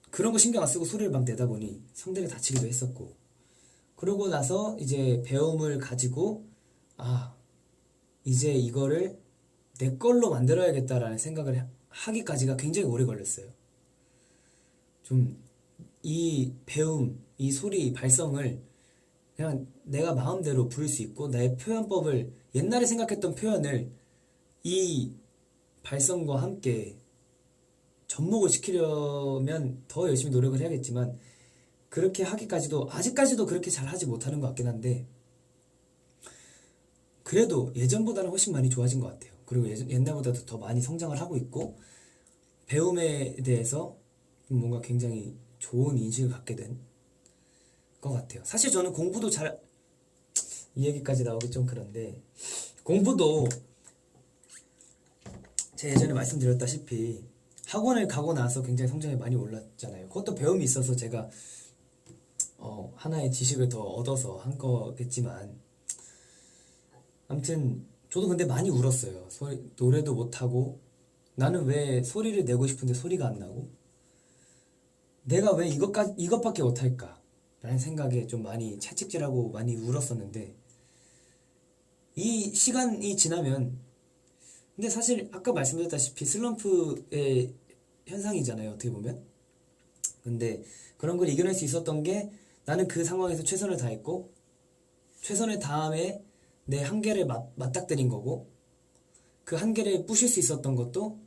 그런 거 신경 안 쓰고 소리를 막 내다 보니 성대를 다치기도 했었고, 그러고 나서 이제 배움을 가지고 이제 이거를 내 걸로 만들어야겠다라는 생각을 하기까지가 굉장히 오래 걸렸어요. 좀 이 배움, 이 소리 발성을 그냥 내가 마음대로 부를 수 있고, 나의 표현법을, 옛날에 생각했던 표현을 이 발성과 함께 접목을 시키려면 더 열심히 노력을 해야겠지만, 그렇게 하기까지도 아직까지도 그렇게 잘 하지 못하는 것 같긴 한데, 그래도 예전보다는 훨씬 많이 좋아진 것 같아요. 그리고 옛날보다도 더 많이 성장을 하고 있고, 배움에 대해서 뭔가 굉장히 좋은 인식을 갖게 된 것 같아요. 사실 저는 공부도 이 얘기까지 나오기 좀 그런데, 공부도 제가 예전에 말씀드렸다시피 학원을 가고 나서 굉장히 성적이 많이 올랐잖아요. 그것도 배움이 있어서 제가 하나의 지식을 더 얻어서 한 거겠지만, 아무튼 저도 근데 많이 울었어요. 노래도 못하고, 나는 왜 소리를 내고 싶은데 소리가 안 나고, 내가 왜 이것밖에 못할까 라는 생각에 좀 많이 채찍질하고 많이 울었었는데, 이 시간이 지나면, 근데 사실 아까 말씀드렸다시피 슬럼프의 현상이잖아요, 어떻게 보면. 근데 그런 걸 이겨낼 수 있었던 게, 나는 그 상황에서 최선을 다했고, 최선을 다함에 내 한계를 맞닥뜨린 거고, 그 한계를 부실 수 있었던 것도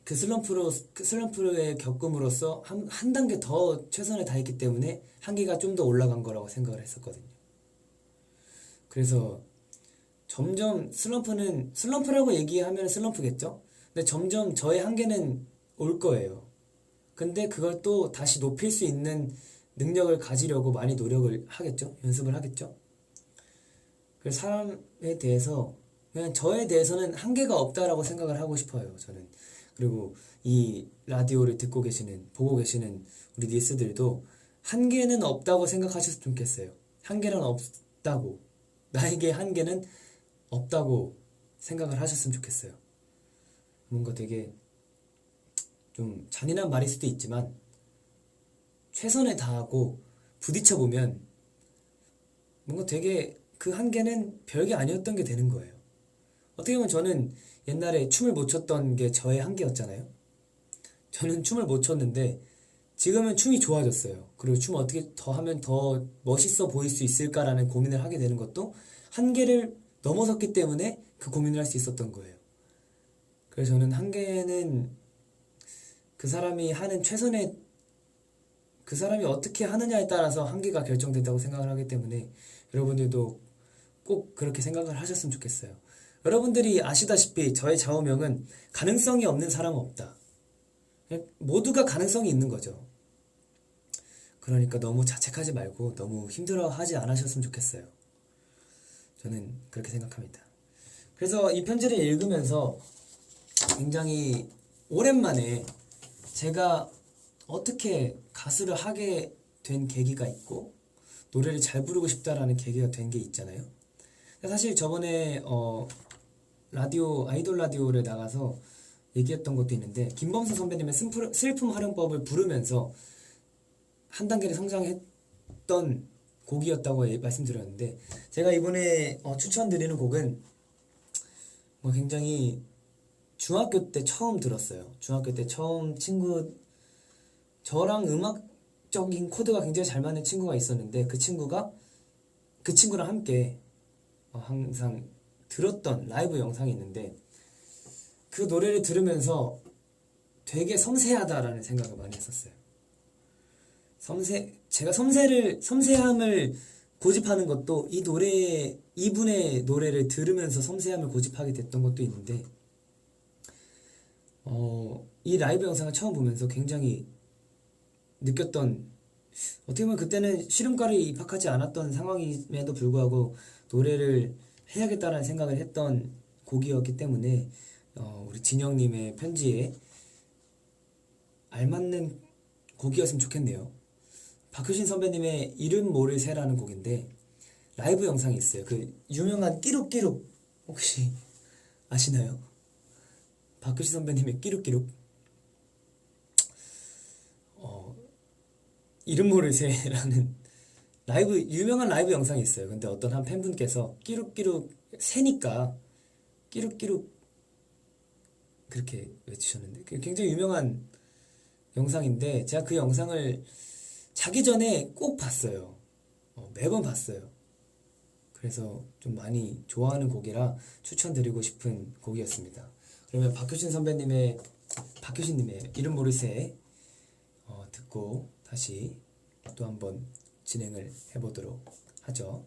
그 슬럼프를 겪음으로써 한 단계 더 최선을 다했기 때문에 한계가 좀 더 올라간 거라고 생각을 했었거든요. 그래서 점점 슬럼프라고 얘기하면 슬럼프겠죠? 근데 점점 저의 한계는 올 거예요. 근데 그걸 또 다시 높일 수 있는 능력을 가지려고 많이 노력을 하겠죠? 연습을 하겠죠? 그래서 사람에 대해서, 그냥 저에 대해서는 한계가 없다라고 생각을 하고 싶어요, 저는. 그리고 이 라디오를 듣고 계시는, 보고 계시는 우리 니스들도 한계는 없다고 생각하셨으면 좋겠어요. 한계는 없다고. 나에게 한계는 없다고 생각을 하셨으면 좋겠어요. 뭔가 되게 좀 잔인한 말일 수도 있지만 최선을 다하고 부딪혀보면 뭔가 되게 그 한계는 별게 아니었던 게 되는 거예요. 어떻게 보면 저는 옛날에 춤을 못 췄던 게 저의 한계였잖아요. 저는 춤을 못 췄는데 지금은 춤이 좋아졌어요. 그리고 춤을 어떻게 더 하면 더 멋있어 보일 수 있을까라는 고민을 하게 되는 것도 한계를 넘어섰기 때문에 그 고민을 할 수 있었던 거예요. 그래서 저는 한계는 그 사람이 하는 최선의 그 사람이 어떻게 하느냐에 따라서 한계가 결정된다고 생각을 하기 때문에 여러분들도 꼭 그렇게 생각을 하셨으면 좋겠어요. 여러분들이 아시다시피 저의 좌우명은 가능성이 없는 사람은 없다. 모두가 가능성이 있는 거죠. 그러니까 너무 자책하지 말고 너무 힘들어하지 않으셨으면 좋겠어요. 저는 그렇게 생각합니다. 그래서 이 편지를 읽으면서 굉장히 오랜만에 제가 어떻게 가수를 하게 된 계기가 있고 노래를 잘 부르고 싶다라는 계기가 된 게 있잖아요. 사실 저번에 라디오 아이돌 라디오를 나가서 얘기했던 것도 있는데 김범수 선배님의 슬픔 활용법을 부르면서 한 단계를 성장했던 곡이었다고 말씀드렸는데 제가 이번에 추천드리는 곡은 굉장히 중학교 때 처음 들었어요. 중학교 때 처음 저랑 음악적인 코드가 굉장히 잘 맞는 친구가 있었는데 그 친구랑 함께 항상 들었던 라이브 영상이 있는데 그 노래를 들으면서 되게 섬세하다라는 생각을 많이 했었어요. 제가 섬세함을 고집하는 것도 이분의 노래를 들으면서 섬세함을 고집하게 됐던 것도 있는데 이 라이브 영상을 처음 보면서 굉장히 느꼈던 어떻게 보면 그때는 실음과를 입학하지 않았던 상황임에도 불구하고 노래를 해야겠다라는 생각을 했던 곡이었기 때문에 우리 진영님의 편지에 알맞는 곡이었으면 좋겠네요. 박효신 선배님의 이름 모를 새라는 곡인데 라이브 영상이 있어요. 그 유명한 끼룩끼룩 혹시 아시나요? 박효신 선배님의 끼룩끼룩 이름 모를 새라는 유명한 라이브 영상이 있어요. 근데 어떤 한 팬분께서 끼룩끼룩 새니까 끼룩끼룩 그렇게 외치셨는데 굉장히 유명한 영상인데 제가 그 영상을 자기 전에 꼭 봤어요. 매번 봤어요. 그래서 좀 많이 좋아하는 곡이라 추천드리고 싶은 곡이었습니다. 그러면 박효신님의 이름 모를 새 듣고 다시 또 한번 진행을 해보도록 하죠.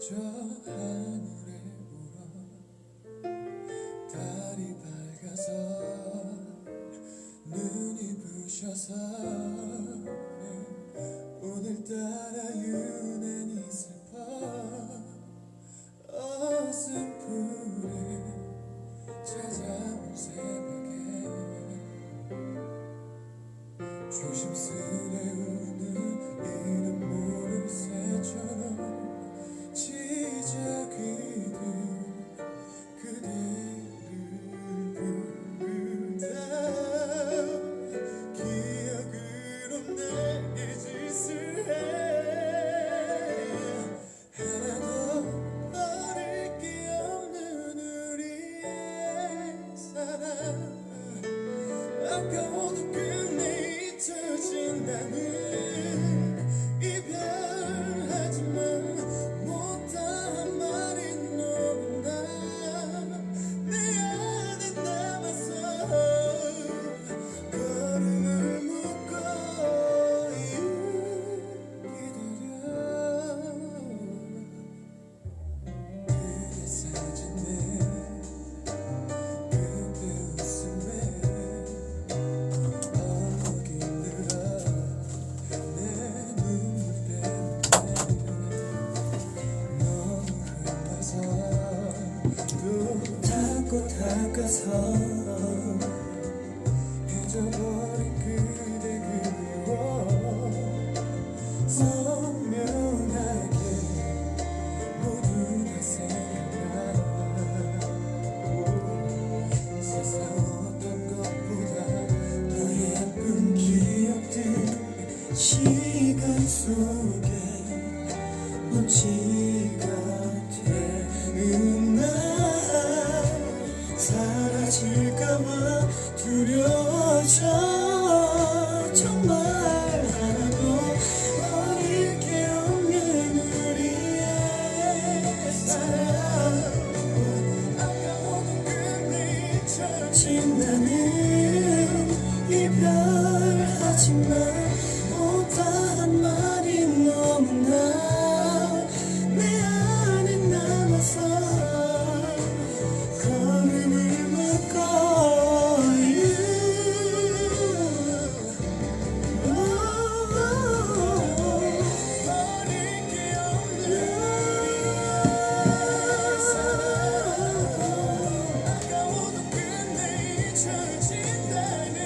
저 하늘에 보러 달이 밝아서 눈이 부셔서 오늘따라 유난히 슬퍼 어슴푸레 찾아온 새벽에 조심스레 우는 이름 모를 새처럼 시작이 된 그대를 부르다 기억으로 내게 짓을 해 하나도 버릴 게 없는 우리의 사랑 아까워도 끝내 잊혀진다는 사진에 그때 웃음에 너와 두려워져 정말 하나도 버릴 게 없는 우리의 사랑 아까워도 끝내 잊혀진 나는 이별하지만 못한 말이 너무나 내 안에 남아서 걸음을 묶어 버릴 게 없는 우리의 사랑 아까워도 끝내 잊혀진다는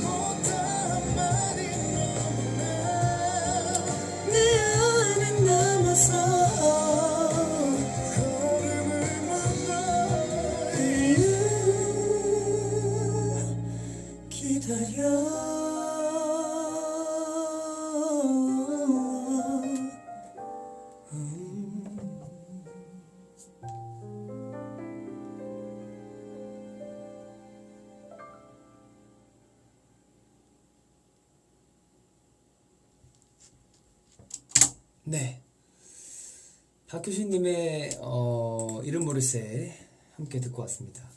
못한 말이 너무나 내 안에 남아서 걸음을 묶어 기다려 네, 박효신님의 이름 모를새 함께 듣고 왔습니다.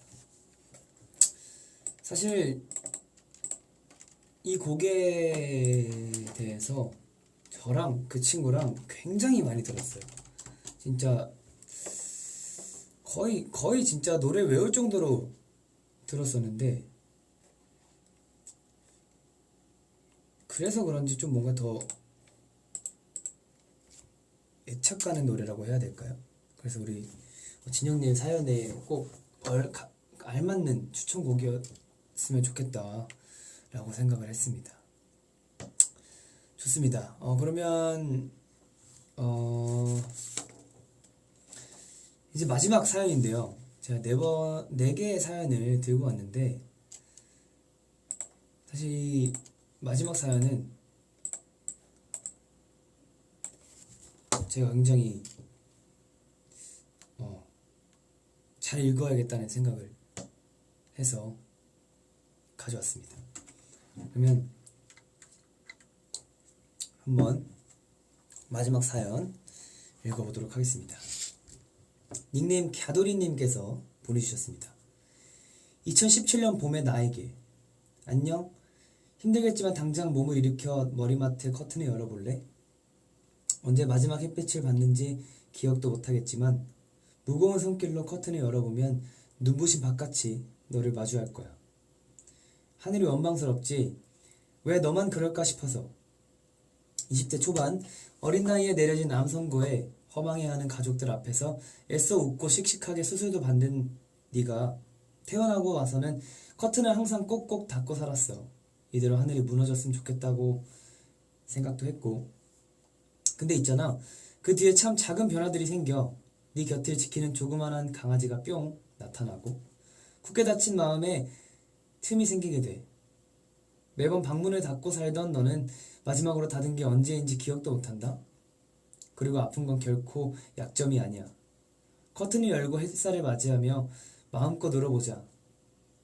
사실 이 곡에 대해서 저랑 그 친구랑 굉장히 많이 들었어요. 진짜 거의 진짜 노래 외울 정도로 들었었는데, 그래서 그런지 좀 뭔가 더 애착 가는 노래라고 해야 될까요? 그래서 우리 진영님 사연에 꼭 알맞는 추천곡이었으면 좋겠다라고 생각을 했습니다. 좋습니다. 그러면 이제 마지막 사연인데요. 제가 네 개의 사연을 들고 왔는데, 사실 이 마지막 사연은 제가 굉장히 잘 읽어야겠다는 생각을 해서 가져왔습니다. 그러면 한번 마지막 사연 읽어보도록 하겠습니다. 닉네임 갸도리님께서 보내주셨습니다. 2017년 봄의 나에게. 안녕. 힘들겠지만 당장 몸을 일으켜 머리맡에 커튼을 열어볼래? 언제 마지막 햇빛을 봤는지 기억도 못하겠지만 무거운 손길로 커튼을 열어보면 눈부신 바깥이 너를 마주할 거야. 하늘이 원망스럽지? 왜 너만 그럴까 싶어서. 20대 초반 어린 나이에 내려진 암 선고에 허망해하는 가족들 앞에서 애써 웃고 씩씩하게 수술도 받는 네가 태어나고 와서는 커튼을 항상 꼭꼭 닫고 살았어. 이대로 하늘이 무너졌으면 좋겠다고 생각도 했고. 근데 있잖아, 그 뒤에 참 작은 변화들이 생겨. 네 곁을 지키는 조그만한 강아지가 뿅 나타나고 굳게 닫힌 마음에 틈이 생기게 돼. 매번 방문을 닫고 살던 너는 마지막으로 닫은 게 언제인지 기억도 못한다. 그리고 아픈 건 결코 약점이 아니야. 커튼을 열고 햇살을 맞이하며 마음껏 울어보자.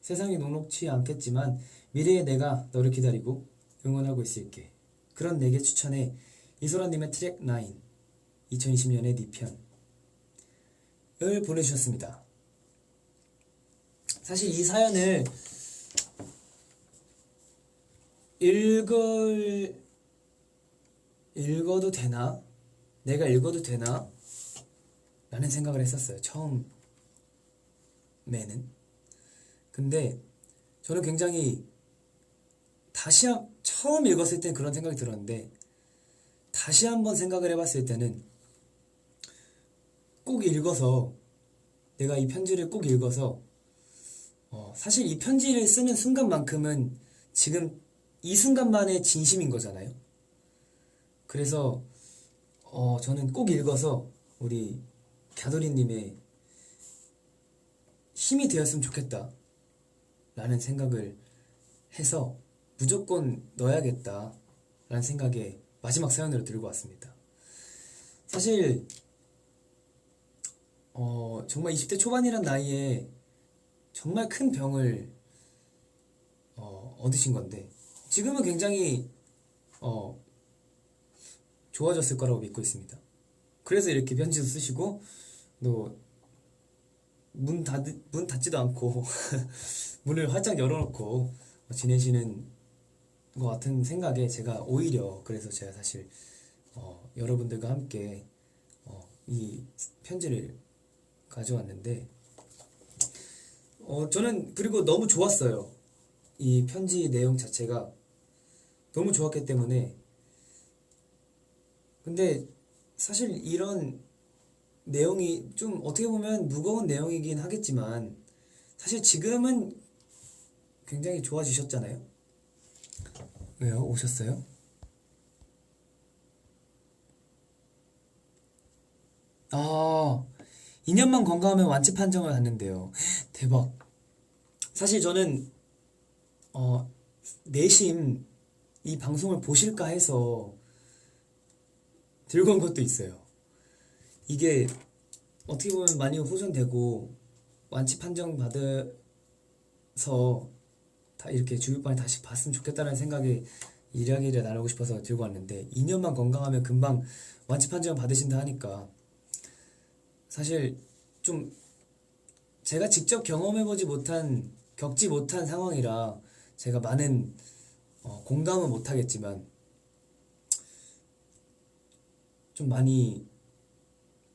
세상이 녹록치 않겠지만 미래의 내가 너를 기다리고 응원하고 있을게. 그런 내게 추천해 이소라님의 트랙 9 2020년의 네 편을 보내주셨습니다. 사실 이 사연을 읽어도 되나? 내가 읽어도 되나? 라는 생각을 했었어요. 처음에는. 근데 저는 굉장히 처음 읽었을 땐 그런 생각이 들었는데, 다시 한번 생각을 해봤을 때는 꼭 읽어서, 내가 이 편지를 꼭 읽어서 사실 이 편지를 쓰는 순간만큼은 지금 이 순간만의 진심인 거잖아요. 그래서 저는 꼭 읽어서 우리 갸도리님의 힘이 되었으면 좋겠다 라는 생각을 해서 무조건 넣어야겠다 라는 생각에 마지막 사연으로 들고 왔습니다. 사실 정말 20대 초반이란 나이에 정말 큰 병을 얻으신 건데 지금은 굉장히 좋아졌을 거라고 믿고 있습니다. 그래서 이렇게 편지도 쓰시고 또 문 닫지도 않고 문을 활짝 열어놓고 지내시는 것 같은 생각에 제가 오히려 그래서 제가 사실 여러분들과 함께 이 편지를 가져왔는데 저는 그리고 너무 좋았어요. 이 편지 내용 자체가 너무 좋았기 때문에 근데 사실 이런 내용이 좀 어떻게 보면 무거운 내용이긴 하겠지만 사실 지금은 굉장히 좋아지셨잖아요. 왜요? 오셨어요? 아, 2년만 건강하면 완치 판정을 받는데요. 대박. 사실 저는 내심 이 방송을 보실까 해서 들고 온 것도 있어요. 이게 어떻게 보면 많이 호전되고 완치 판정 받아서 다 이렇게 주위반에 다시 봤으면 좋겠다는 생각에 이야기를 나누고 싶어서 들고 왔는데 2년만 건강하면 금방 완치 판정을 받으신다 하니까 사실 좀 제가 직접 경험해보지 못한 겪지 못한 상황이라 제가 많은 공감은 못하겠지만 좀 많이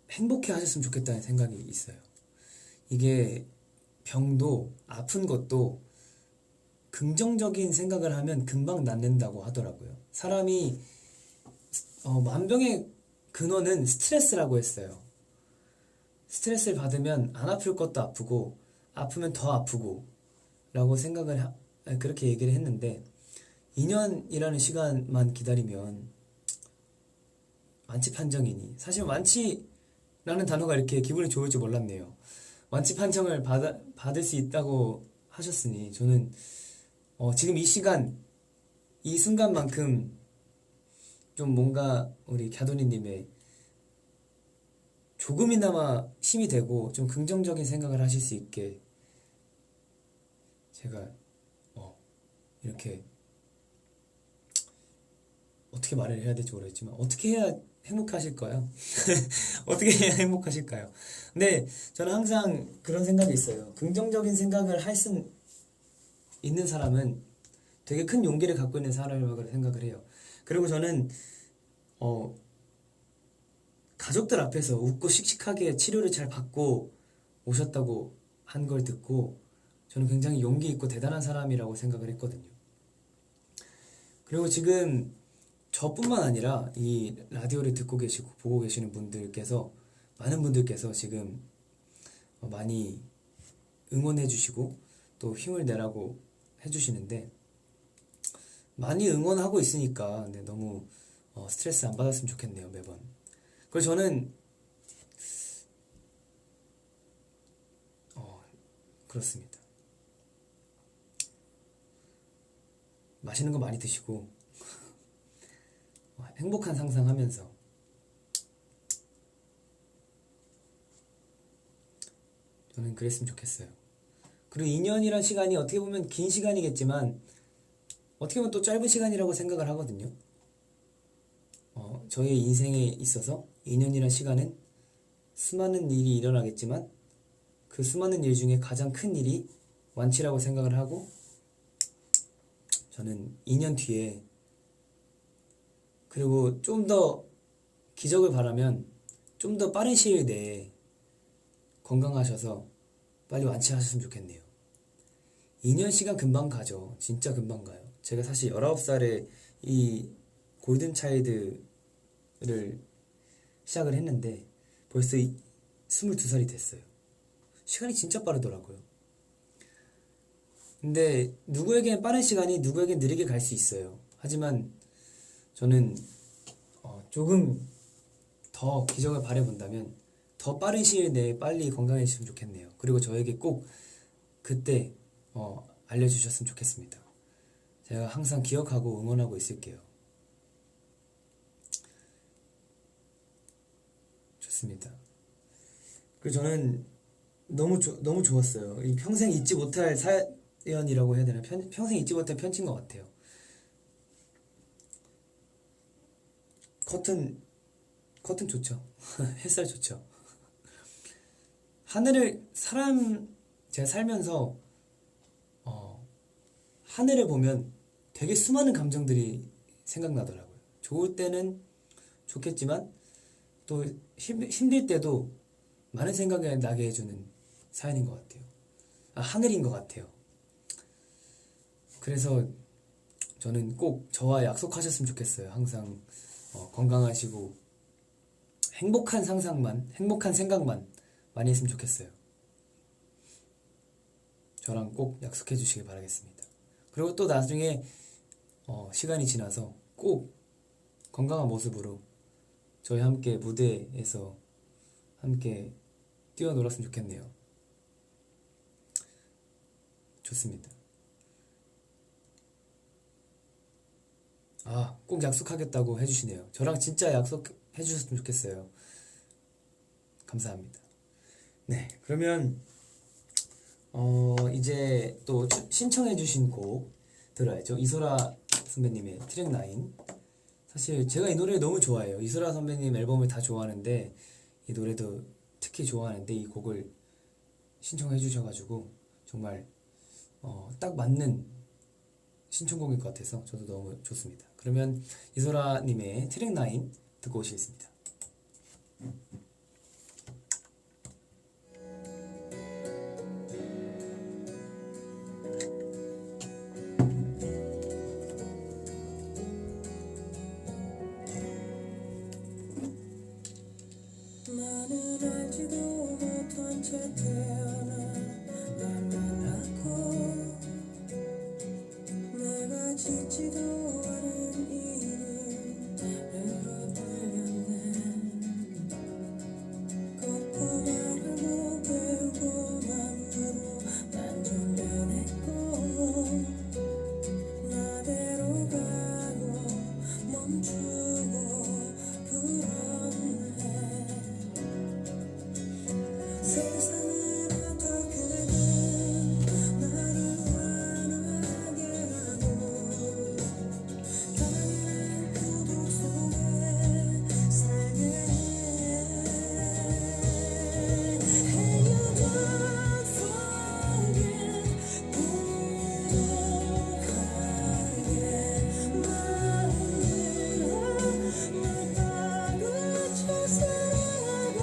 행복해 하셨으면 좋겠다는 생각이 있어요. 이게 병도 아픈 것도 긍정적인 생각을 하면 금방 낫는다고 하더라고요. 사람이 만병의 근원은 스트레스라고 했어요. 스트레스를 받으면 안 아플 것도 아프고 아프면 더 아프고 라고 그렇게 얘기를 했는데 2년이라는 시간만 기다리면 완치 판정이니 사실 완치라는 단어가 이렇게 기분이 좋을 줄 몰랐네요. 완치 판정을 받을 수 있다고 하셨으니 저는 지금 이 시간 이 순간만큼 좀 뭔가 우리 갸도니님의 조금이나마 힘이 되고 좀 긍정적인 생각을 하실 수 있게 제가 이렇게 어떻게 말을 해야 될지 모르겠지만 어떻게 해야 행복하실까요? 어떻게 해야 행복하실까요? 근데 저는 항상 그런 생각이 있어요. 긍정적인 생각을 할 수 있는 사람은 되게 큰 용기를 갖고 있는 사람이라고 생각을 해요. 그리고 저는 가족들 앞에서 웃고 씩씩하게 치료를 잘 받고 오셨다고 한 걸 듣고 저는 굉장히 용기 있고 대단한 사람이라고 생각을 했거든요. 그리고 지금 저뿐만 아니라 이 라디오를 듣고 계시고 보고 계시는 분들께서 많은 분들께서 지금 많이 응원해 주시고 또 힘을 내라고 해주시는데 많이 응원하고 있으니까 너무 스트레스 안 받았으면 좋겠네요 매번. 그래서 저는 그렇습니다. 맛있는 거 많이 드시고 행복한 상상하면서 저는 그랬으면 좋겠어요. 그리고 2년이란 시간이 어떻게 보면 긴 시간이겠지만 어떻게 보면 또 짧은 시간이라고 생각을 하거든요. 저의 인생에 있어서 2년이란 시간은 수많은 일이 일어나겠지만 그 수많은 일 중에 가장 큰 일이 완치라고 생각을 하고 저는 2년 뒤에 그리고 좀 더 기적을 바라면 좀 더 빠른 시일 내에 건강하셔서 빨리 완치하셨으면 좋겠네요. 2년 시간 금방 가죠. 진짜 금방 가요. 제가 사실 19살에 이 골든차일드를 시작을 했는데 벌써 22살이 됐어요. 시간이 진짜 빠르더라고요. 근데 누구에겐 빠른 시간이 누구에겐 느리게 갈 수 있어요. 하지만 저는 조금 더 기적을 바라본다면 더 빠른 시일 내에 빨리 건강해지셨으면 좋겠네요. 그리고 저에게 꼭 그때 알려주셨으면 좋겠습니다. 제가 항상 기억하고 응원하고 있을게요. 좋습니다. 그리고 저는 너무 좋았어요. 이 평생 잊지 못할 사연이라고 해야 되나? 평생 잊지 못할 편지인 것 같아요. 커튼 좋죠. 햇살 좋죠. 제가 살면서 하늘을 보면 되게 수많은 감정들이 생각나더라고요. 좋을 때는 좋겠지만 또 힘들 때도 많은 생각이 나게 해주는 사연인 것 같아요. 하늘인 것 같아요. 그래서 저는 꼭 저와 약속하셨으면 좋겠어요. 항상 건강하시고 행복한 생각만 많이 했으면 좋겠어요. 저랑 꼭 약속해 주시길 바라겠습니다. 그리고 또 나중에 시간이 지나서 꼭 건강한 모습으로 저희 함께 무대에서 함께 뛰어놀았으면 좋겠네요. 좋습니다. 꼭 약속하겠다고 해주시네요. 저랑 진짜 약속해 주셨으면 좋겠어요. 감사합니다. 네, 그러면 이제 또 신청해주신 곡 들어야죠. 이소라 선배님의 트랙 9. 사실 제가 이 노래를 너무 좋아해요. 이소라 선배님 앨범을 다 좋아하는데 이 노래도 특히 좋아하는데 이 곡을 신청해주셔가지고 정말 딱 맞는 신청곡일 것 같아서 저도 너무 좋습니다. 그러면 이소라님의 트랙 9 듣고 오시겠습니다. 나는 알지도 못한 채 태어나 날 만났고 내가 짓지도 않은 이름으로 불렸네. 걷고 말하고 배우고 마음으로 난 좀 변했고 나대로 가고 멈추고 불었네. 세상은 어떻게든 나를 환하게 하고 당연한 구도 속에 살게 해. Hey, you don't forget 고독하게 만들어 널 다그쳐 살아가.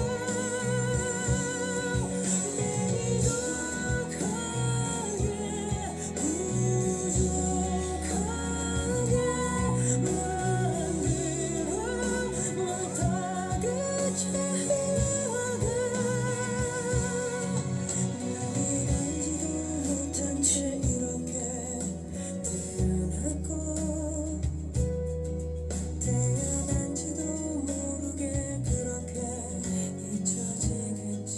태어난지도 모르게 그렇게 잊혀지겠지.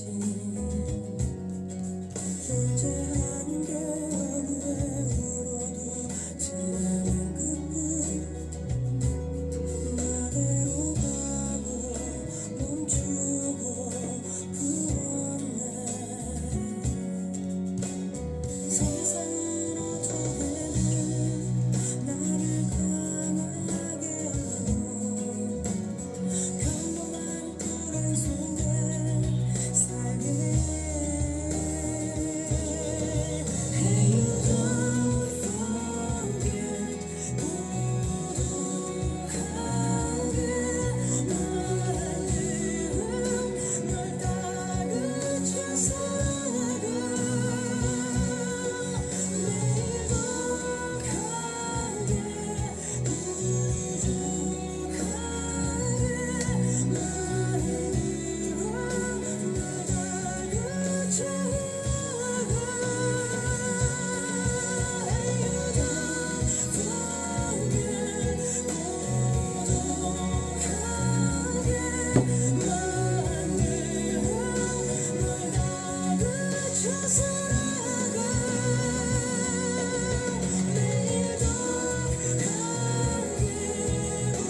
존재하는 게 어느에 울어도 지나는 그뿐. 나대로 가고 멈추고 불었네. 세상은 어떻게든 나를 강하게 하고 평범한 불안 속에 살게 해. Hey, you don't forget 고독하게 만들어 널 다그쳐 살아가. 매일 더 강하게 부족하게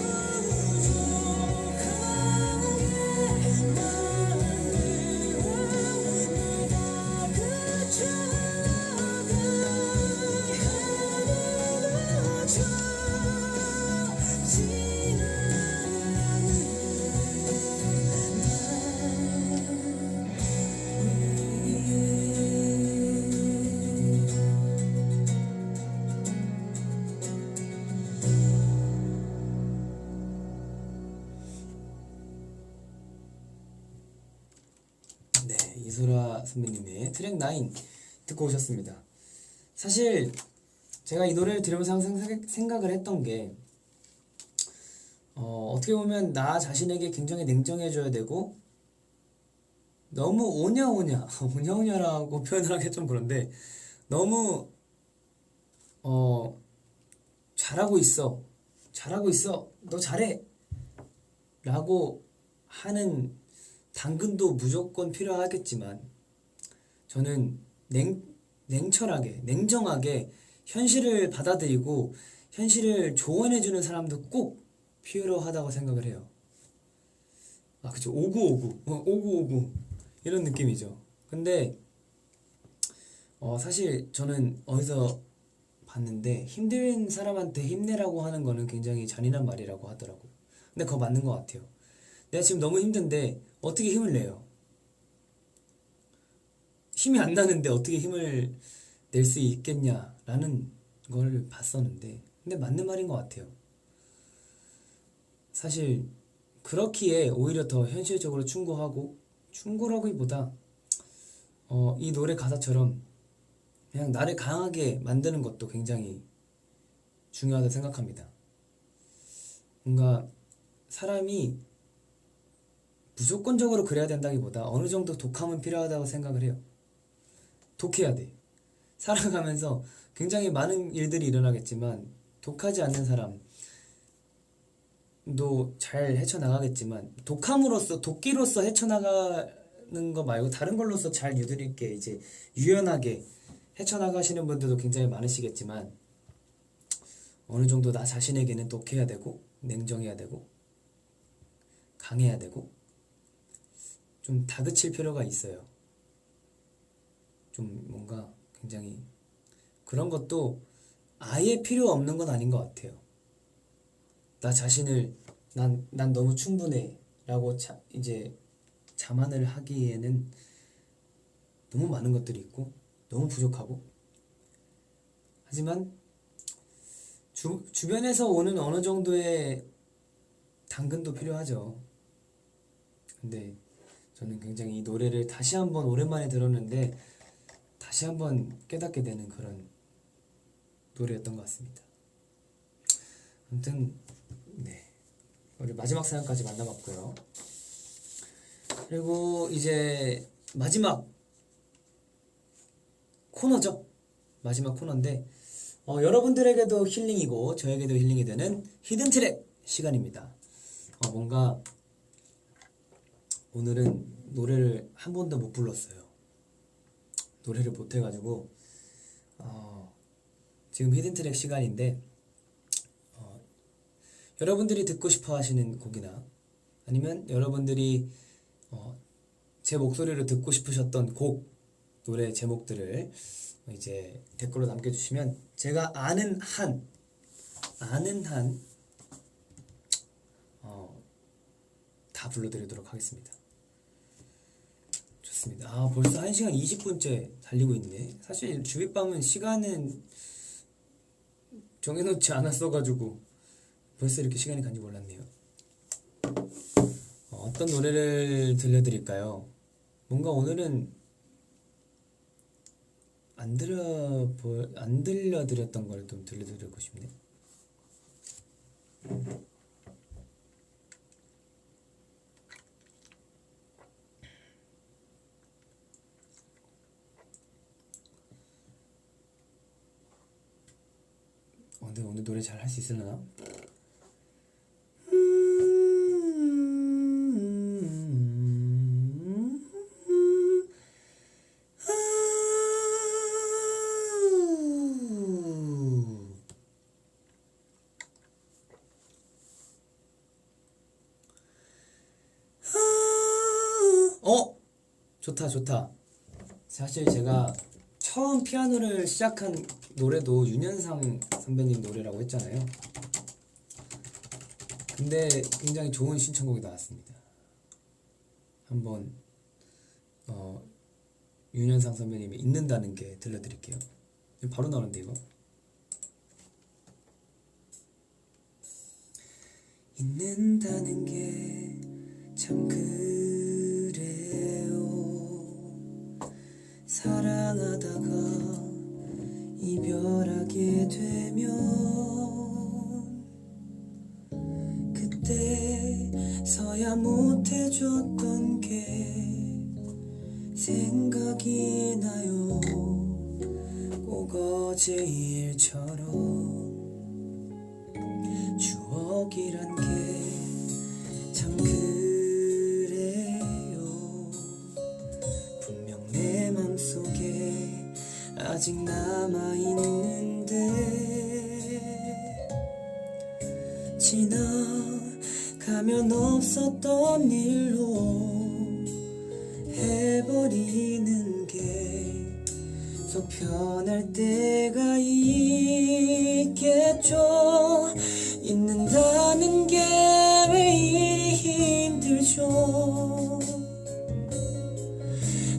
만들어 널 다그쳐 이소라 선배님의 트랙 9 듣고 오셨습니다. 사실 제가 이 노래를 들으면서 항상 생각을 했던 게 어떻게 보면 나 자신에게 굉장히 냉정해져야 되고 너무 오냐오냐 오냐오냐라고 표현을 하기 좀 그런데 너무 잘하고 있어 너 잘해 라고 하는 당근도 무조건 필요하겠지만 저는 냉철하게 냉정하게 현실을 받아들이고 현실을 조언해주는 사람도 꼭 필요하다고 생각을 해요. 아 그쵸, 5959 이런 느낌이죠. 근데 사실 저는 어디서 봤는데 힘든 사람한테 힘내라고 하는 거는 굉장히 잔인한 말이라고 하더라고요. 근데 그거 맞는 것 같아요. 내가 지금 너무 힘든데 어떻게 힘을 내요? 힘이 안 나는데 어떻게 힘을 낼 수 있겠냐라는 걸 봤었는데 근데 맞는 말인 것 같아요. 사실 그렇기에 오히려 더 현실적으로 충고라기보다 이 노래 가사처럼 그냥 나를 강하게 만드는 것도 굉장히 중요하다고 생각합니다. 뭔가 사람이 무조건적으로 그래야 된다기보다 어느 정도 독함은 필요하다고 생각을 해요. 독해야 돼. 살아가면서 굉장히 많은 일들이 일어나겠지만 독하지 않는 사람도 잘 헤쳐나가겠지만 도끼로서 헤쳐나가는 거 말고 다른 걸로서 잘 유들있게 이제 유연하게 헤쳐나가시는 분들도 굉장히 많으시겠지만 어느 정도 나 자신에게는 독해야 되고 냉정해야 되고 강해야 되고 좀 다그칠 필요가 있어요. 좀 뭔가 굉장히 그런 것도 아예 필요 없는 건 아닌 것 같아요. 나 자신을 난 너무 충분해 라고 이제 자만을 하기에는 너무 많은 것들이 있고 너무 부족하고 하지만 주변에서 오는 어느 정도의 당근도 필요하죠. 근데 저는 굉장히 이 노래를 다시 한번 오랜만에 들었는데 다시 한번 깨닫게 되는 그런 노래였던 것 같습니다. 아무튼 네, 우리 마지막 사연까지 만나봤고요. 그리고 이제 마지막 코너죠. 마지막 코너인데 여러분들에게도 힐링이고 저에게도 힐링이 되는 히든 트랙 시간입니다. 뭔가 오늘은 노래를 한 번도 못 불렀어요. 노래를 못 해가지고 지금 히든 트랙 시간인데 여러분들이 듣고 싶어 하시는 곡이나 아니면 여러분들이 제 목소리를 듣고 싶으셨던 곡 노래 제목들을 이제 댓글로 남겨주시면 제가 아는 한 다 불러드리도록 하겠습니다. 좋습니다. 벌써 1시간 20분째 달리고 있네. 사실 주빗밤은 시간은 정해놓지 않았어가지고 벌써 이렇게 시간이 간지 몰랐네요. 어떤 노래를 들려드릴까요? 뭔가 오늘은 안 들려드렸던 걸 좀 들려드리고 싶네. 근데 오늘 노래 잘 할 수 있으려나? 좋다. 사실 제가 처음 피아노를 시작한 노래도 윤현상 선배님 노래라고 했잖아요. 근데 굉장히 좋은 신청곡이 나왔습니다. 한번 윤현상 선배님이 잊는다는 게 들려드릴게요. 바로 나오는데 이거 잊는다는 게 참 그래요. 사랑하다가 이별하게 되면 그때서야 못해줬던 게 생각이 나요. 꼭 어제 일처럼 추억이란 게 참 그래요. 분명 내 맘속에 아직 남아있는데 지나가면 없었던 일로 해버리는 게 속 편할 때가 있겠죠. 잊는다는 게 왜 이리 힘들죠.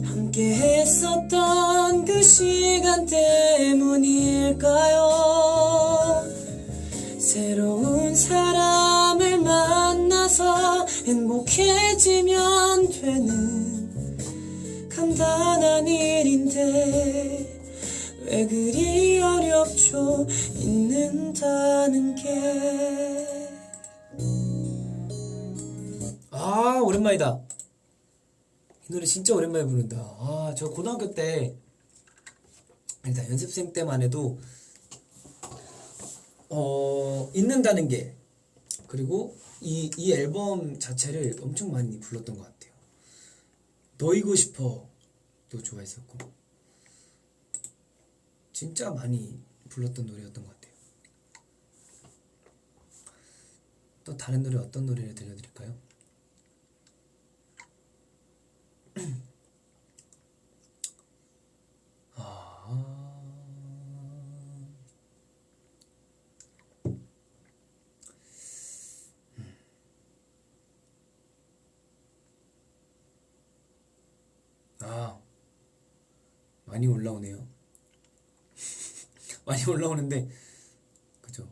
함께 했었던 그 시간 때문일까요? 새로운 사람을 만나서 행복해지면 되는 간단한 일인데 왜 그리 어렵죠? 잊는다는 게. 아, 오랜만이다. 이 노래 진짜 오랜만에 부른다. 아, 저 고등학교 때 일단 연습생 때만 해도 잊는다는 게, 그리고 이 앨범 자체를 엄청 많이 불렀던 것 같아요. 너이고 싶어도 좋아했었고 진짜 많이 불렀던 노래였던 것 같아요. 또 다른 노래 어떤 노래를 들려드릴까요? 많이 올라오네요. 많이 올라오는데 그죠?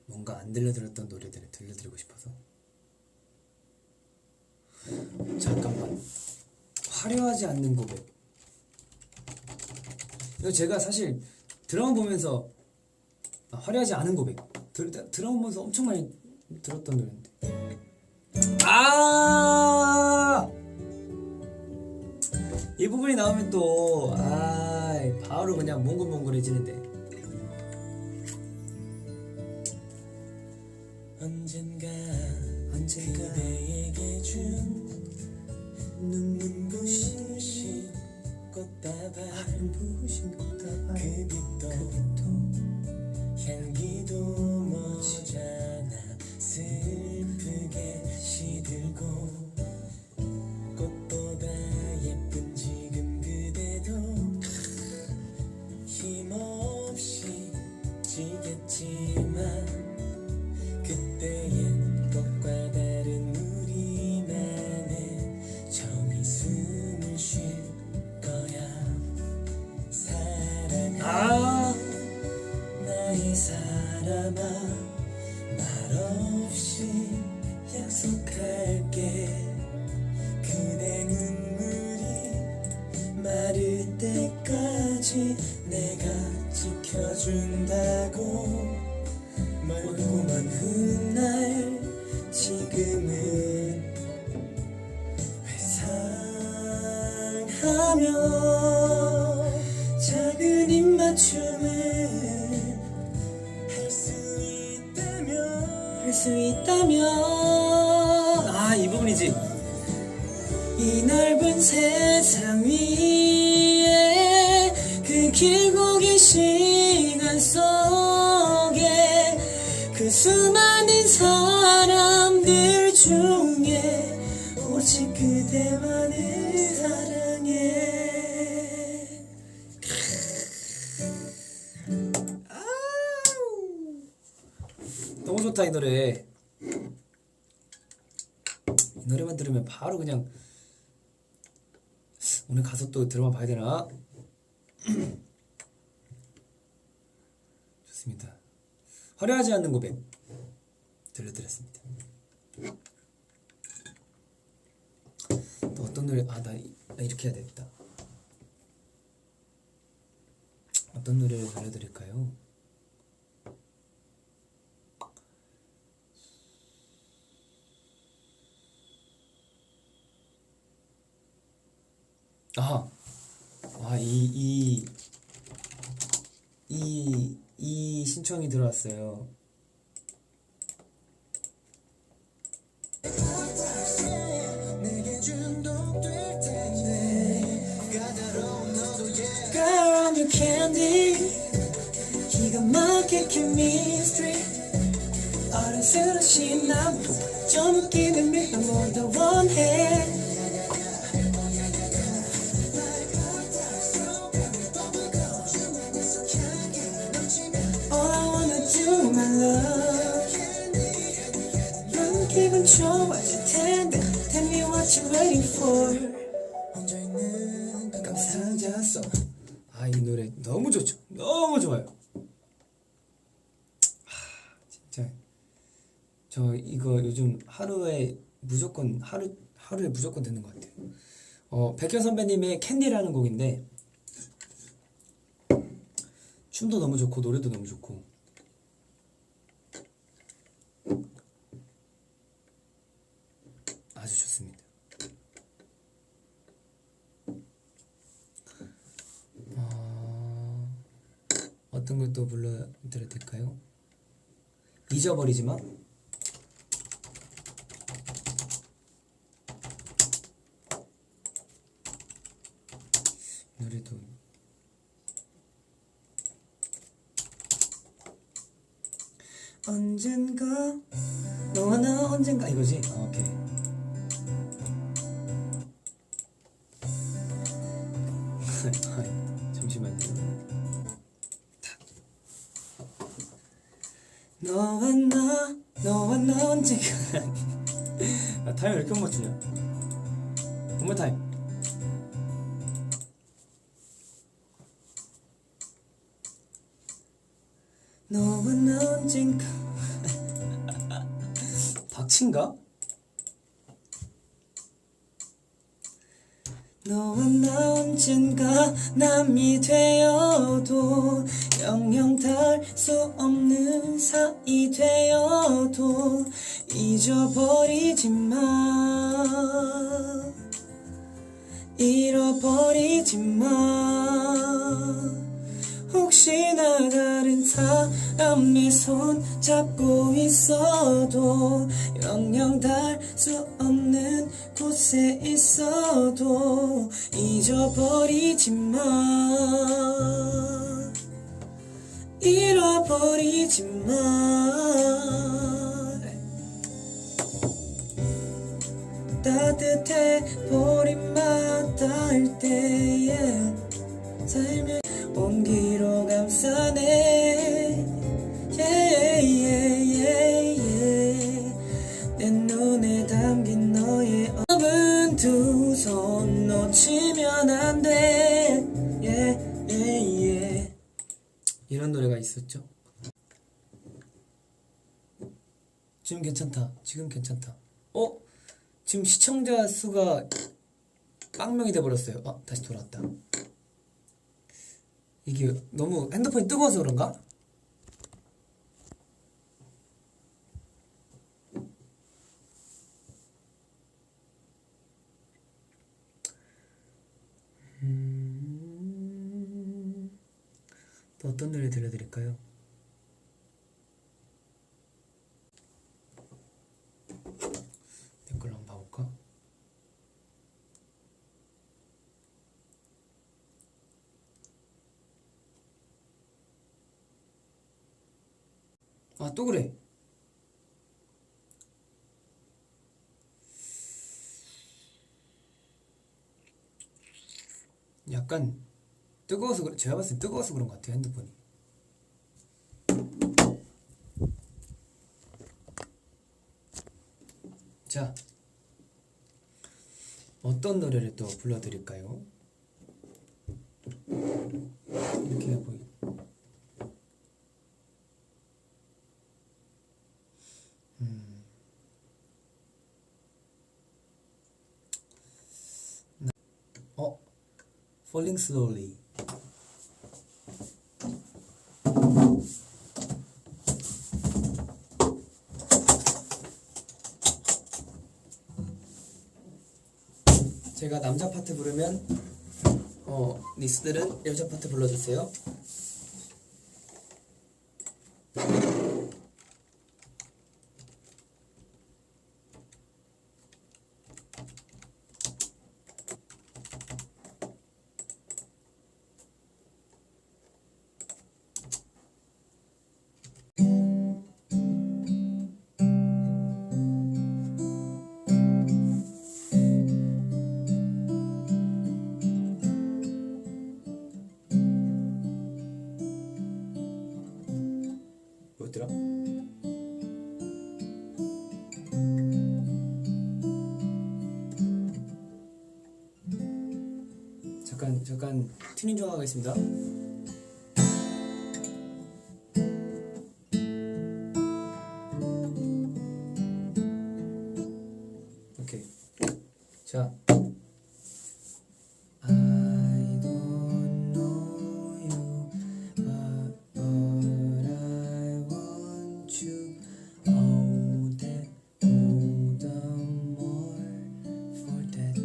뭔가 안 들려드렸던 노래들을 들려드리고 싶어서. 잠깐만. 화려하지 않는 고백. 이거 제가 사실 드라마 보면서 화려하지 않은 고백 드라마 보면서 엄청 많이 들었던 노래인데. 이 부분이 나오면 또 바로 그냥 몽글몽글해지는데. 언젠가 그대에게 준 눈부신 꽃다발 그 빛도 향기도 모자라 슬프게 시들고 꽃보다 예쁜 지금 그대도 힘없이 지겠지만 그때의 꽃과 다른 우리만의 정이 숨을 쉴 거야. 사랑하는 나의 사람아 말없이 약속할게. 그대 눈물이 마를 때까지 내가 지켜준다고. 멀고 먼 훗날 지금은 회상하며 작은 입맞춤을 할 수 있다면 이 부분이지. 이 넓은 세상 위에 그 길고 긴 시간 속에 그 수많은 사람들 중에 오직 그대만을 사랑해. 너무 좋다 이 노래. 이 노래만 들으면 바로 그냥 오늘 가서 또 드라마 봐야 되나? 좋습니다. 화려하지 않는 고백 들려드렸습니다. 또 어떤 노래? 나 이렇게 해야 되겠다. 어떤 노래를 들려드릴까요? 아하, 이 신청이 들어왔어요. 내게 중독될 텐데 까다로운 너도 yeah Girl, I'm your candy. 기가 막힌 chemistry. 어른스러운 남, 좀 웃기는 미, 널더 원해. All I wanna do, my love. 넌 기분 좋아질 텐데. Tell me what you're waiting for. 혼자 있는 그 감사하jas어. 이 노래 너무 좋죠. 너무 좋아요. 진짜 저 이거 요즘 하루에 무조건 듣는 것 같아요. 백현 선배님의 캔디라는 곡인데 춤도 너무 좋고 노래도 너무 좋고 아주 좋습니다. 어떤 걸 또 불러드려도 될까요? 잊어버리지 마. 노래도 언젠가 너와 나 언젠가 이거지? 오케이. 잠시만요. 너와 나 언젠가 타임 왜 이렇게 못 맞추냐? One more time. 너와 나 언젠가 박친가? 너와 나 언젠가 남이 되어도 영영 닿을 수 없는 사이 되어도 잊어버리지 마. 잃어버리지 마. 혹시나 다른 사람의 손 잡고 있어도 영영 닿을 수 없는 곳에 있어도 잊어버리지 마. 잃어버리지 마. 따뜻해 버림만 닿을 때에 삶을 온기로 감싸네. yeah, yeah, yeah, yeah. 내 눈에 담긴 너의 업은 두 손 놓치면 안 돼. yeah, yeah, yeah. 이런 노래가 있었죠. 지금 괜찮다. 지금 괜찮다. 지금 시청자 수가 빵명이 돼버렸어요. 다시 돌아왔다. 이게 너무 핸드폰이 뜨거워서 그런가? 또 어떤 노래 들려드릴까요? 댓글 한번 봐볼까? 또 그래. 약간 뜨거워서 제가 봤을 때 뜨거워서 그런 것 같아요, 핸드폰이. 자, 어떤 노래를 또 불러드릴까요? 이렇게 보이. Falling slowly. 제가 남자 파트 부르면 니스들은 여자 파트 불러주세요. 뭐였더라? 잠깐 튜닝 좀 하겠습니다. 오케이. 자. I don't know you, but I want you. All the more for that.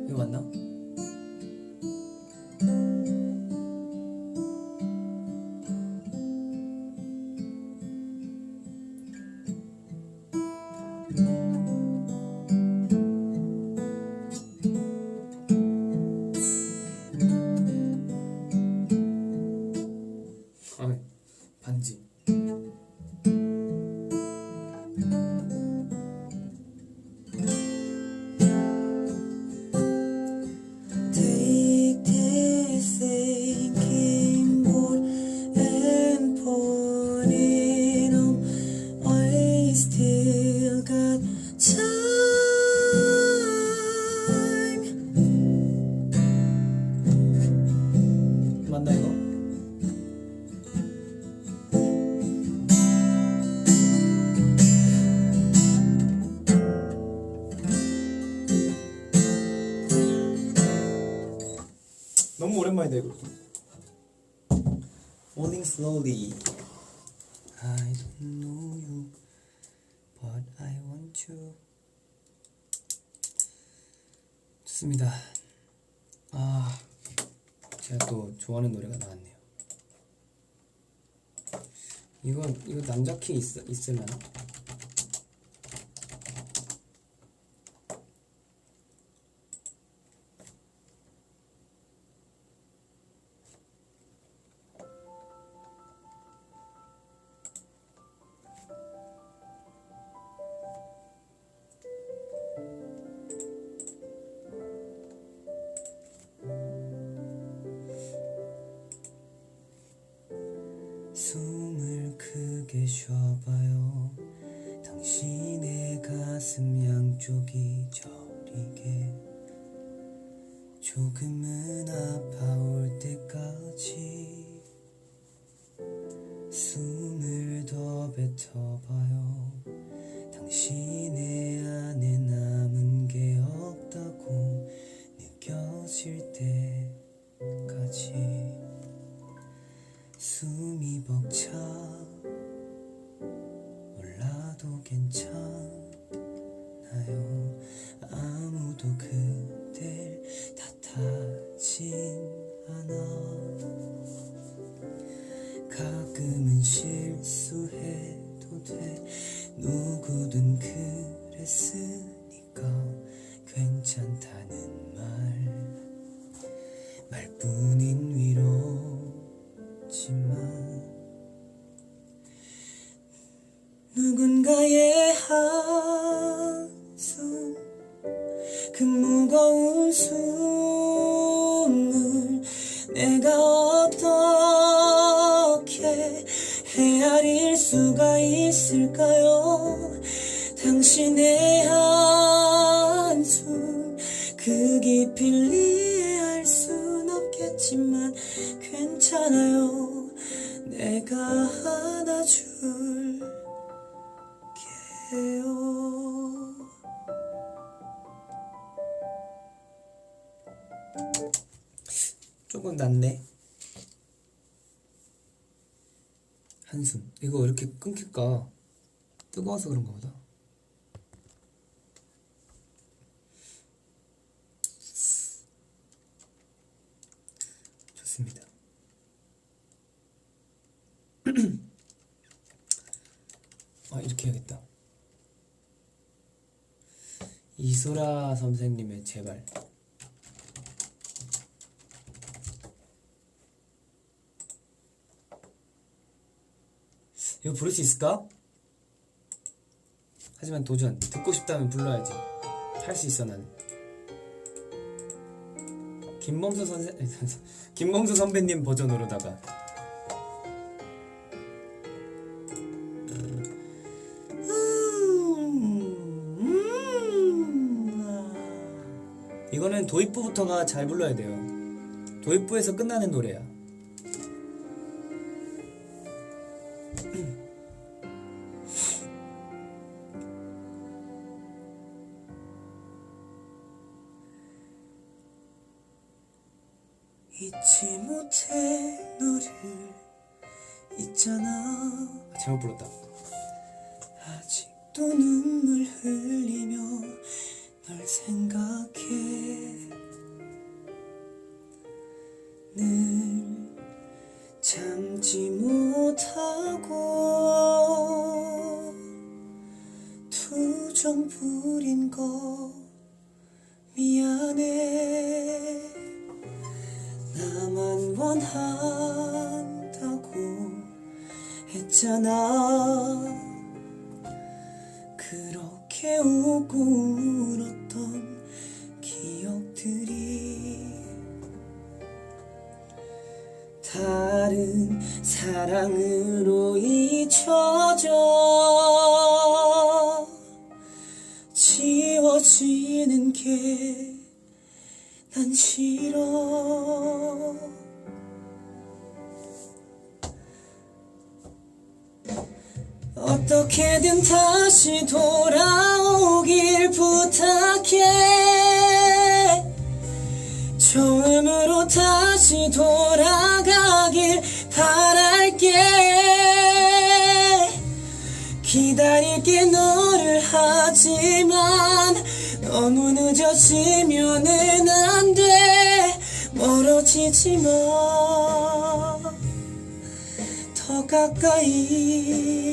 이거 맞나? 반지. Take this thinking board and put it on. I still got time. 맞나 이거? 너무 오랜만이다 이거. Falling slowly. I don't know you, but I want you. 좋습니다. 제가 또 좋아하는 노래가 나왔네요. 이거 남자 키 있을라나? 숨을 크게 쉬어봐요. 당신의 가슴 양쪽이 저리게 조금은 아파올 때까지 숨을 더 뱉어봐요. 당신의 안에 남은 게 없다고 느껴질 때까지 숨이 벅차 몰라도 괜찮아요. 아무도 그댈 탓하진 않아. 가끔은 실수해도 돼. 누구든 그랬으니까 괜찮다는 말뿐인 위로지만 누군가의 한숨 그 무거운 숨을 내가 어떻게 헤아릴 수가 있을까요? 당신의 한숨 그 깊이를 이해할 순 없겠지만 괜찮아요. 내가 안아줄게. 조금 낫네. 한숨. 이거 왜 이렇게 끊길까? 뜨거워서 그런가 보다. 좋습니다. 이렇게 해야겠다. 이소라 선생님의 제발. 이거 부를 수 있을까? 하지만 도전. 듣고 싶다면 불러야지. 할 수 있어 난. 김범수 선배님 버전으로다가. 이거는 도입부부터가 잘 불러야 돼요. 도입부에서 끝나는 노래야. 잊지 못해 너를 있잖아. 잘못 불렀다. 아직도 눈물 흘리며 널 생각해. 늘 참지 못하고 투정 부린 거 미안해. 나만 원한다고 했잖아. 그렇게 웃고 울었던 기억들이 다른 사랑으로 잊혀져 지워지는 게 난 싫어. 어떻게든 다시 돌아오길 부탁해. 처음으로 다시 돌아가길 바랄게. 기다릴게 너를. 하지만 너무 늦어지면은 안 돼. 멀어지지 마. 더 가까이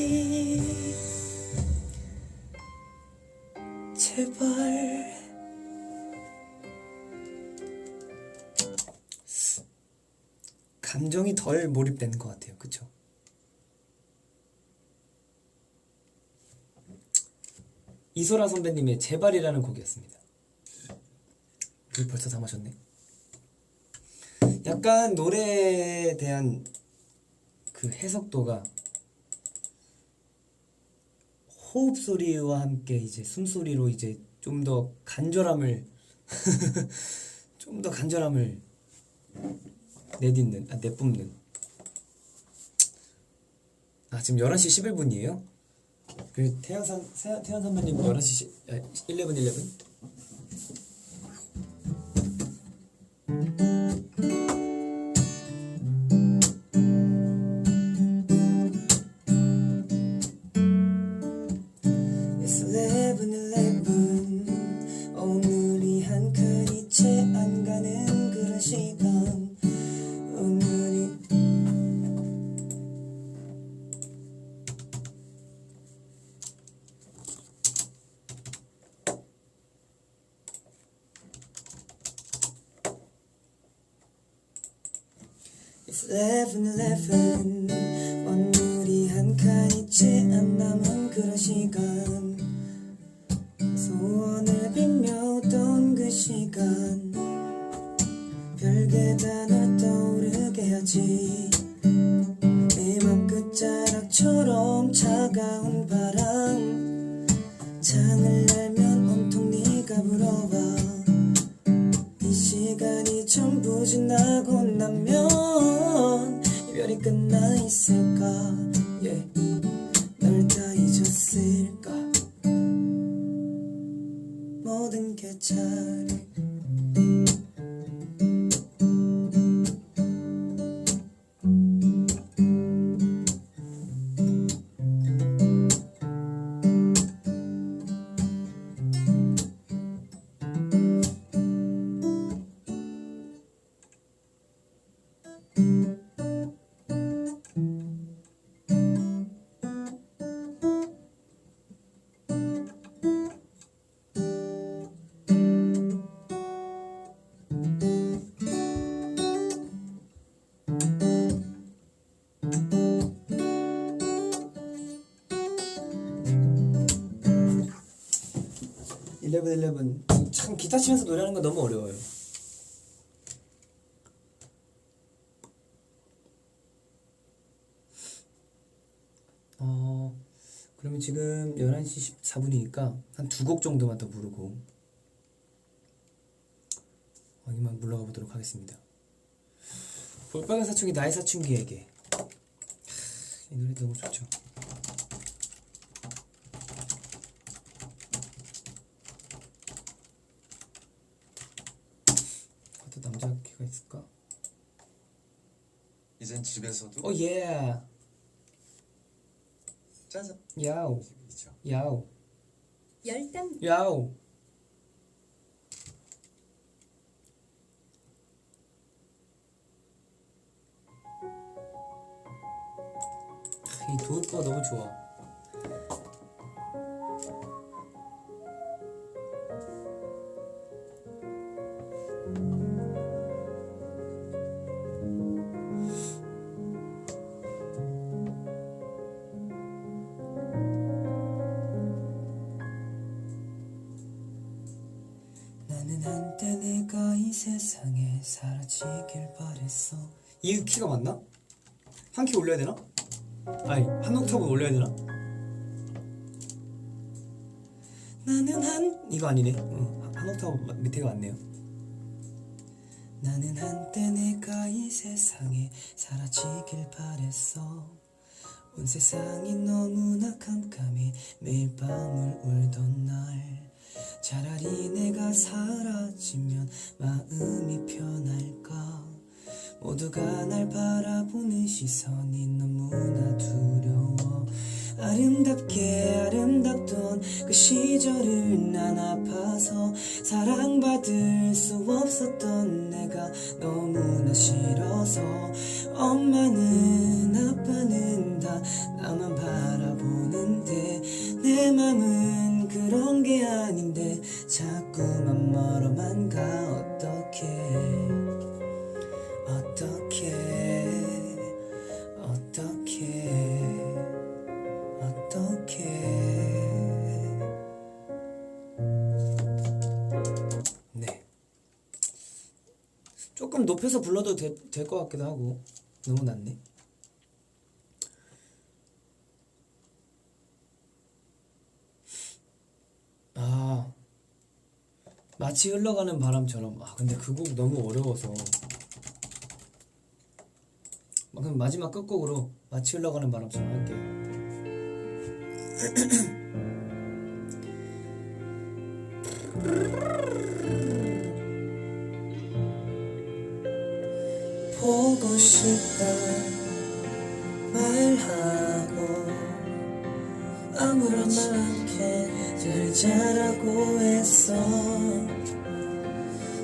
제발. 감정이 덜 몰입되는 것 같아요. 그쵸? 이소라 선배님의 제발이라는 곡이었습니다. 물 벌써 다 마셨네. 약간 노래에 대한 그 해석도가 호흡 소리와 함께 이제 숨소리로 이제 좀 더 간절함을 좀 더 간절함을 내뿜는. 지금 11시 11분이에요? 그 태연 선배님 11시 11. It's 11:11. 오늘이 한 칸이 채 안 가는 그런 시간. 오늘이 It's 11:11. 오늘이 한 칸이 채 안 남은 그런 시간. 소원을 빌며 웃던 그 시간. 별게 다 널 떠오르게 하지. 내 맘 끝자락처럼 차가운 바람. 창을 열면 온통 네가 불어와. 이 시간이 전부 지나고 나면 이별이 끝나 있을까. 널 다 잊었을까. 모든 게 잘해. 참 기타 치면서 노래하는 거 너무 어려워요. 그러면 지금 11시 14분이니까 한 2곡 정도만 더 부르고 이만 물러가 보도록 하겠습니다. 볼빨간 사춘기 나의 사춘기에게. 이 노래 너무 좋죠. 또 남자 키가 있을까? 이젠 집에서도 오 예. 짜잔 야우 기분이죠. 야우 열담 야우. 이 도입부가 너무 좋아. 나는 한때 내가 이 세상에 사라지길 바랬어. 이 키가 맞나? 한 키 올려야 되나? 아니 한 옥타브 올려야 되나? 나는 이거 아니네. 한 옥타브 밑에가 맞네요. 나는 한때 내가 이 세상에 사라지길 바랬어. 온 세상이 너무나 캄캄해 매일 밤을 울던 날. 차라리 내가 사라지면 마음이 편할까. 모두가 날 바라보는 시선이 너무나 두려워. 아름답게 아름답던 그 시절을 난 아파서 사랑받을 수 없었던 내가 너무나 싫어서. 엄마는 아빠는 다 나만 바라보는데 내 맘은 그런 게 아닌데 자꾸만 멀어만 가. 어떡해. 네. 조금 높여서 불러도 될 것 같기도 하고 너무 낮네. 마치 흘러가는 바람처럼. 근데 그 곡 너무 어려워서 그럼 마지막 끝곡으로 마치 흘러가는 바람처럼 할게요. 보고 싶다 말하고 아무렇지 않게 잘 자라고 했어.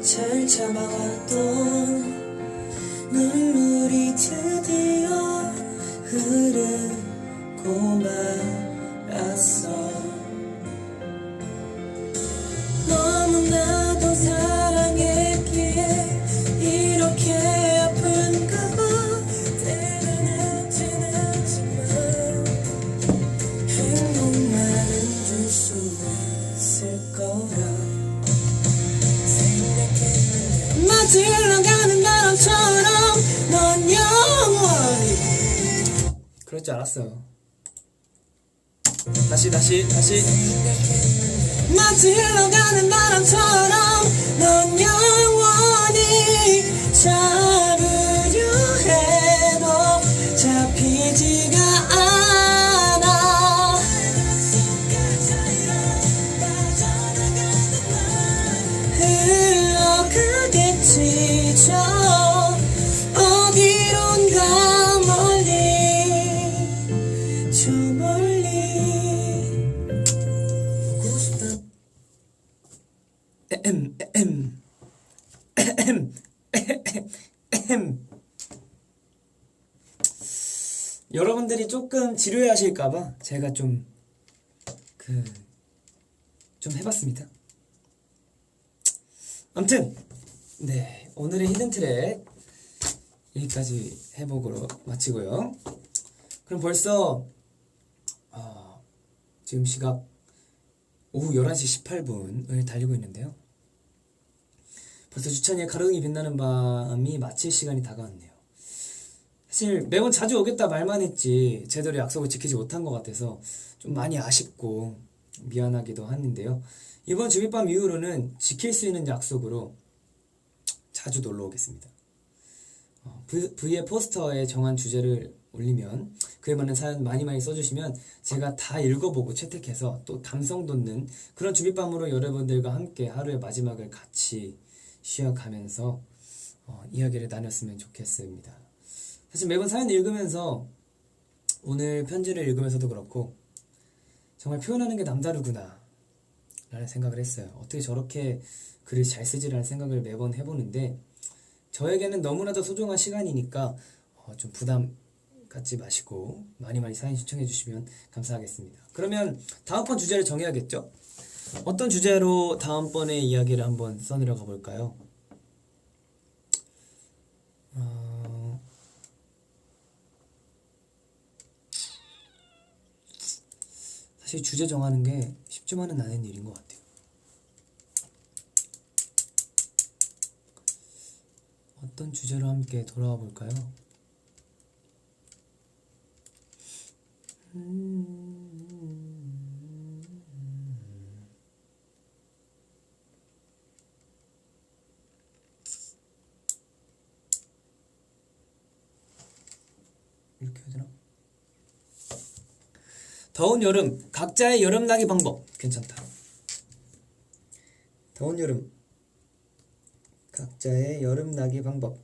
잘 참아왔던 눈물이 드디어 흐르고 말았어. 너무나도 사랑했기에 이렇게 아픈가 봐. 때로는 지나지만 행복만은 줄 수 있을 거라 생각했는데 마치 흘러가는 바람처럼 넌 영원히. 그럴 줄 알았어요. 다시 마치 흘러가는 바람처럼 넌 영원히 잡으려 해도 잡히지가 않아. 여러분들이 조금 지루해하실까봐 제가 좀 해봤습니다. 아무튼 네, 오늘의 히든 트랙 여기까지 해보고 마치고요. 그럼 벌써 지금 시각 오후 11시 18분을 달리고 있는데요. 벌써 주찬이의 가로등이 빛나는 밤이 마칠 시간이 다가왔네요. 사실 매번 자주 오겠다 말만 했지 제대로 약속을 지키지 못한 것 같아서 좀 많이 아쉽고 미안하기도 하는데요. 이번 주빗밤 이후로는 지킬 수 있는 약속으로 자주 놀러 오겠습니다. V의 포스터에 정한 주제를 올리면 그에 맞는 사연 많이 써주시면 제가 다 읽어보고 채택해서 또 감성 돋는 그런 주빗밤으로 여러분들과 함께 하루의 마지막을 같이 쉬어가면서 이야기를 나눴으면 좋겠습니다. 사실 매번 사연 읽으면서 오늘 편지를 읽으면서도 그렇고 정말 표현하는 게 남다르구나 라는 생각을 했어요. 어떻게 저렇게 글을 잘 쓰지라는 생각을 매번 해보는데 저에게는 너무나도 소중한 시간이니까 좀 부담 갖지 마시고 많이 사연 신청해 주시면 감사하겠습니다. 그러면 다음번 주제를 정해야겠죠? 어떤 주제로 다음번에 이야기를 한번 써내려가 볼까요? 사실 주제 정하는 게 쉽지만은 않은 일인 것 같아요. 어떤 주제로 함께 돌아와 볼까요? 이렇게 해야 되나? 더운 여름, 각자의 여름나기 방법 괜찮다. 더운 여름, 각자의 여름나기 방법.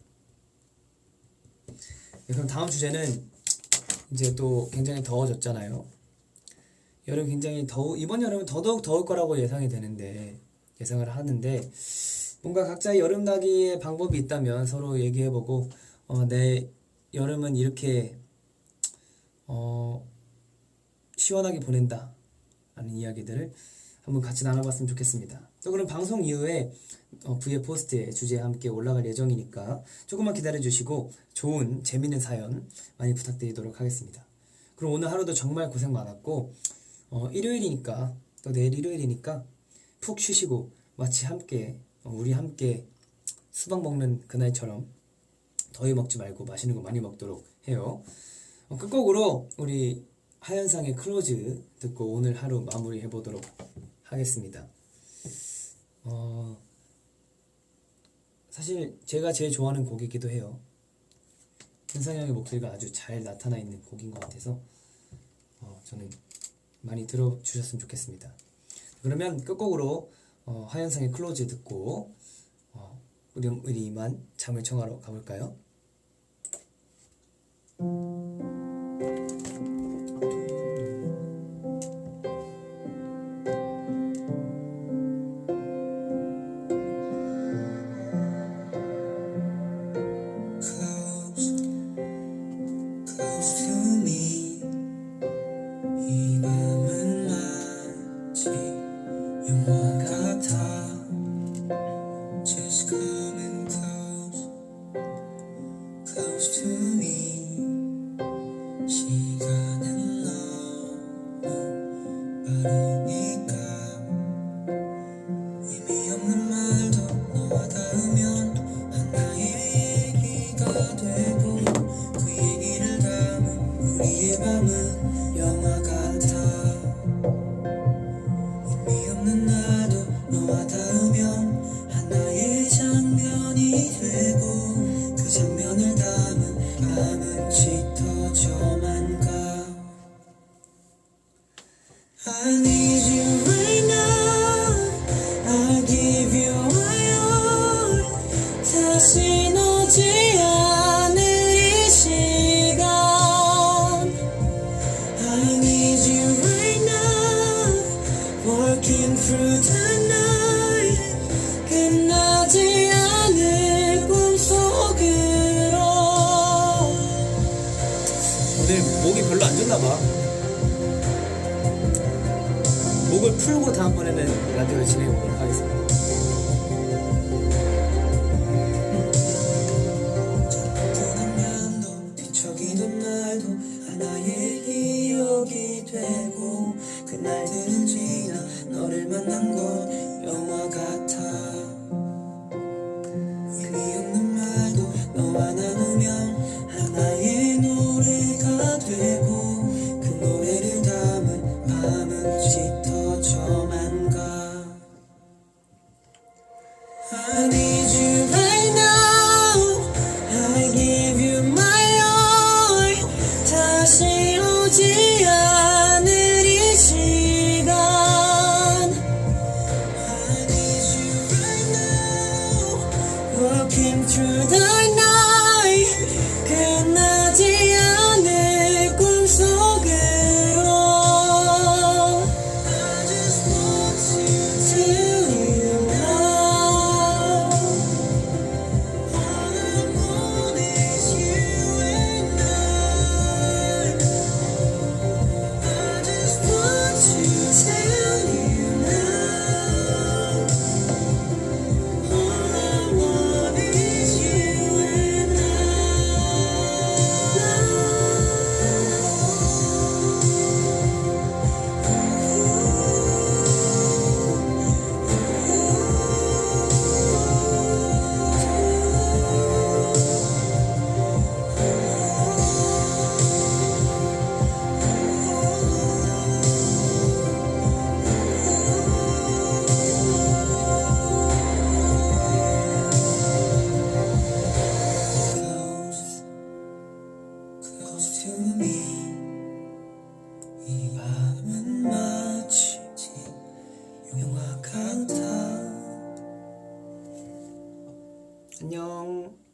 네, 그럼 다음 주제는 이제 또 굉장히 더워졌잖아요. 여름 굉장히 이번 여름은 더더욱 더울 거라고 예상을 하는데 뭔가 각자의 여름나기의 방법이 있다면 서로 얘기해보고 내 여름은 이렇게 시원하게 보낸다 라는 이야기들을 한번 같이 나눠봤으면 좋겠습니다. 또 그럼 방송 이후에 V의 포스트에 주제에 함께 올라갈 예정이니까 조금만 기다려주시고 좋은 재밌는 사연 많이 부탁드리도록 하겠습니다. 그럼 오늘 하루도 정말 고생 많았고 일요일이니까 또 내일 일요일이니까 푹 쉬시고 마치 우리 함께 수박 먹는 그날처럼 더위 먹지 말고 맛있는 거 많이 먹도록 해요. 끝곡으로 우리 하현상의 클로즈 듣고 오늘 하루 마무리 해보도록 하겠습니다. 사실 제가 제일 좋아하는 곡이기도 해요. 현상이 형의 목소리가 아주 잘 나타나 있는 곡인 것 같아서 저는 많이 들어주셨으면 좋겠습니다. 그러면 끝곡으로 하현상의 클로즈 듣고 우리 이만 잠을 청하러 가볼까요? Through the night 끝나지 않을 꿈속으로. 오늘 목이 별로 안 좋나봐. 목을 풀고 다음번에는 라디오를 진행해보도록 하겠습니다. 뒤척이는 날도 하나의 기억이 되고, 그날들은 지나 너를 만난 곳 영화 같아. 의미 없는 말도 너와 나누면 하나의 노래가 되고, 그 노래를 담은 밤은 짙어져만 가. I need you right now. I give you my all. 다시 오지 않을 이 시간. I need you right now. Walking through the night. 끝나지 않을 꿈속으로. I just want to tell you now. All I want is you and I. I just want to tell you now. All I want is you and close to me. 이 밤은 마치 영화 같아. 안녕.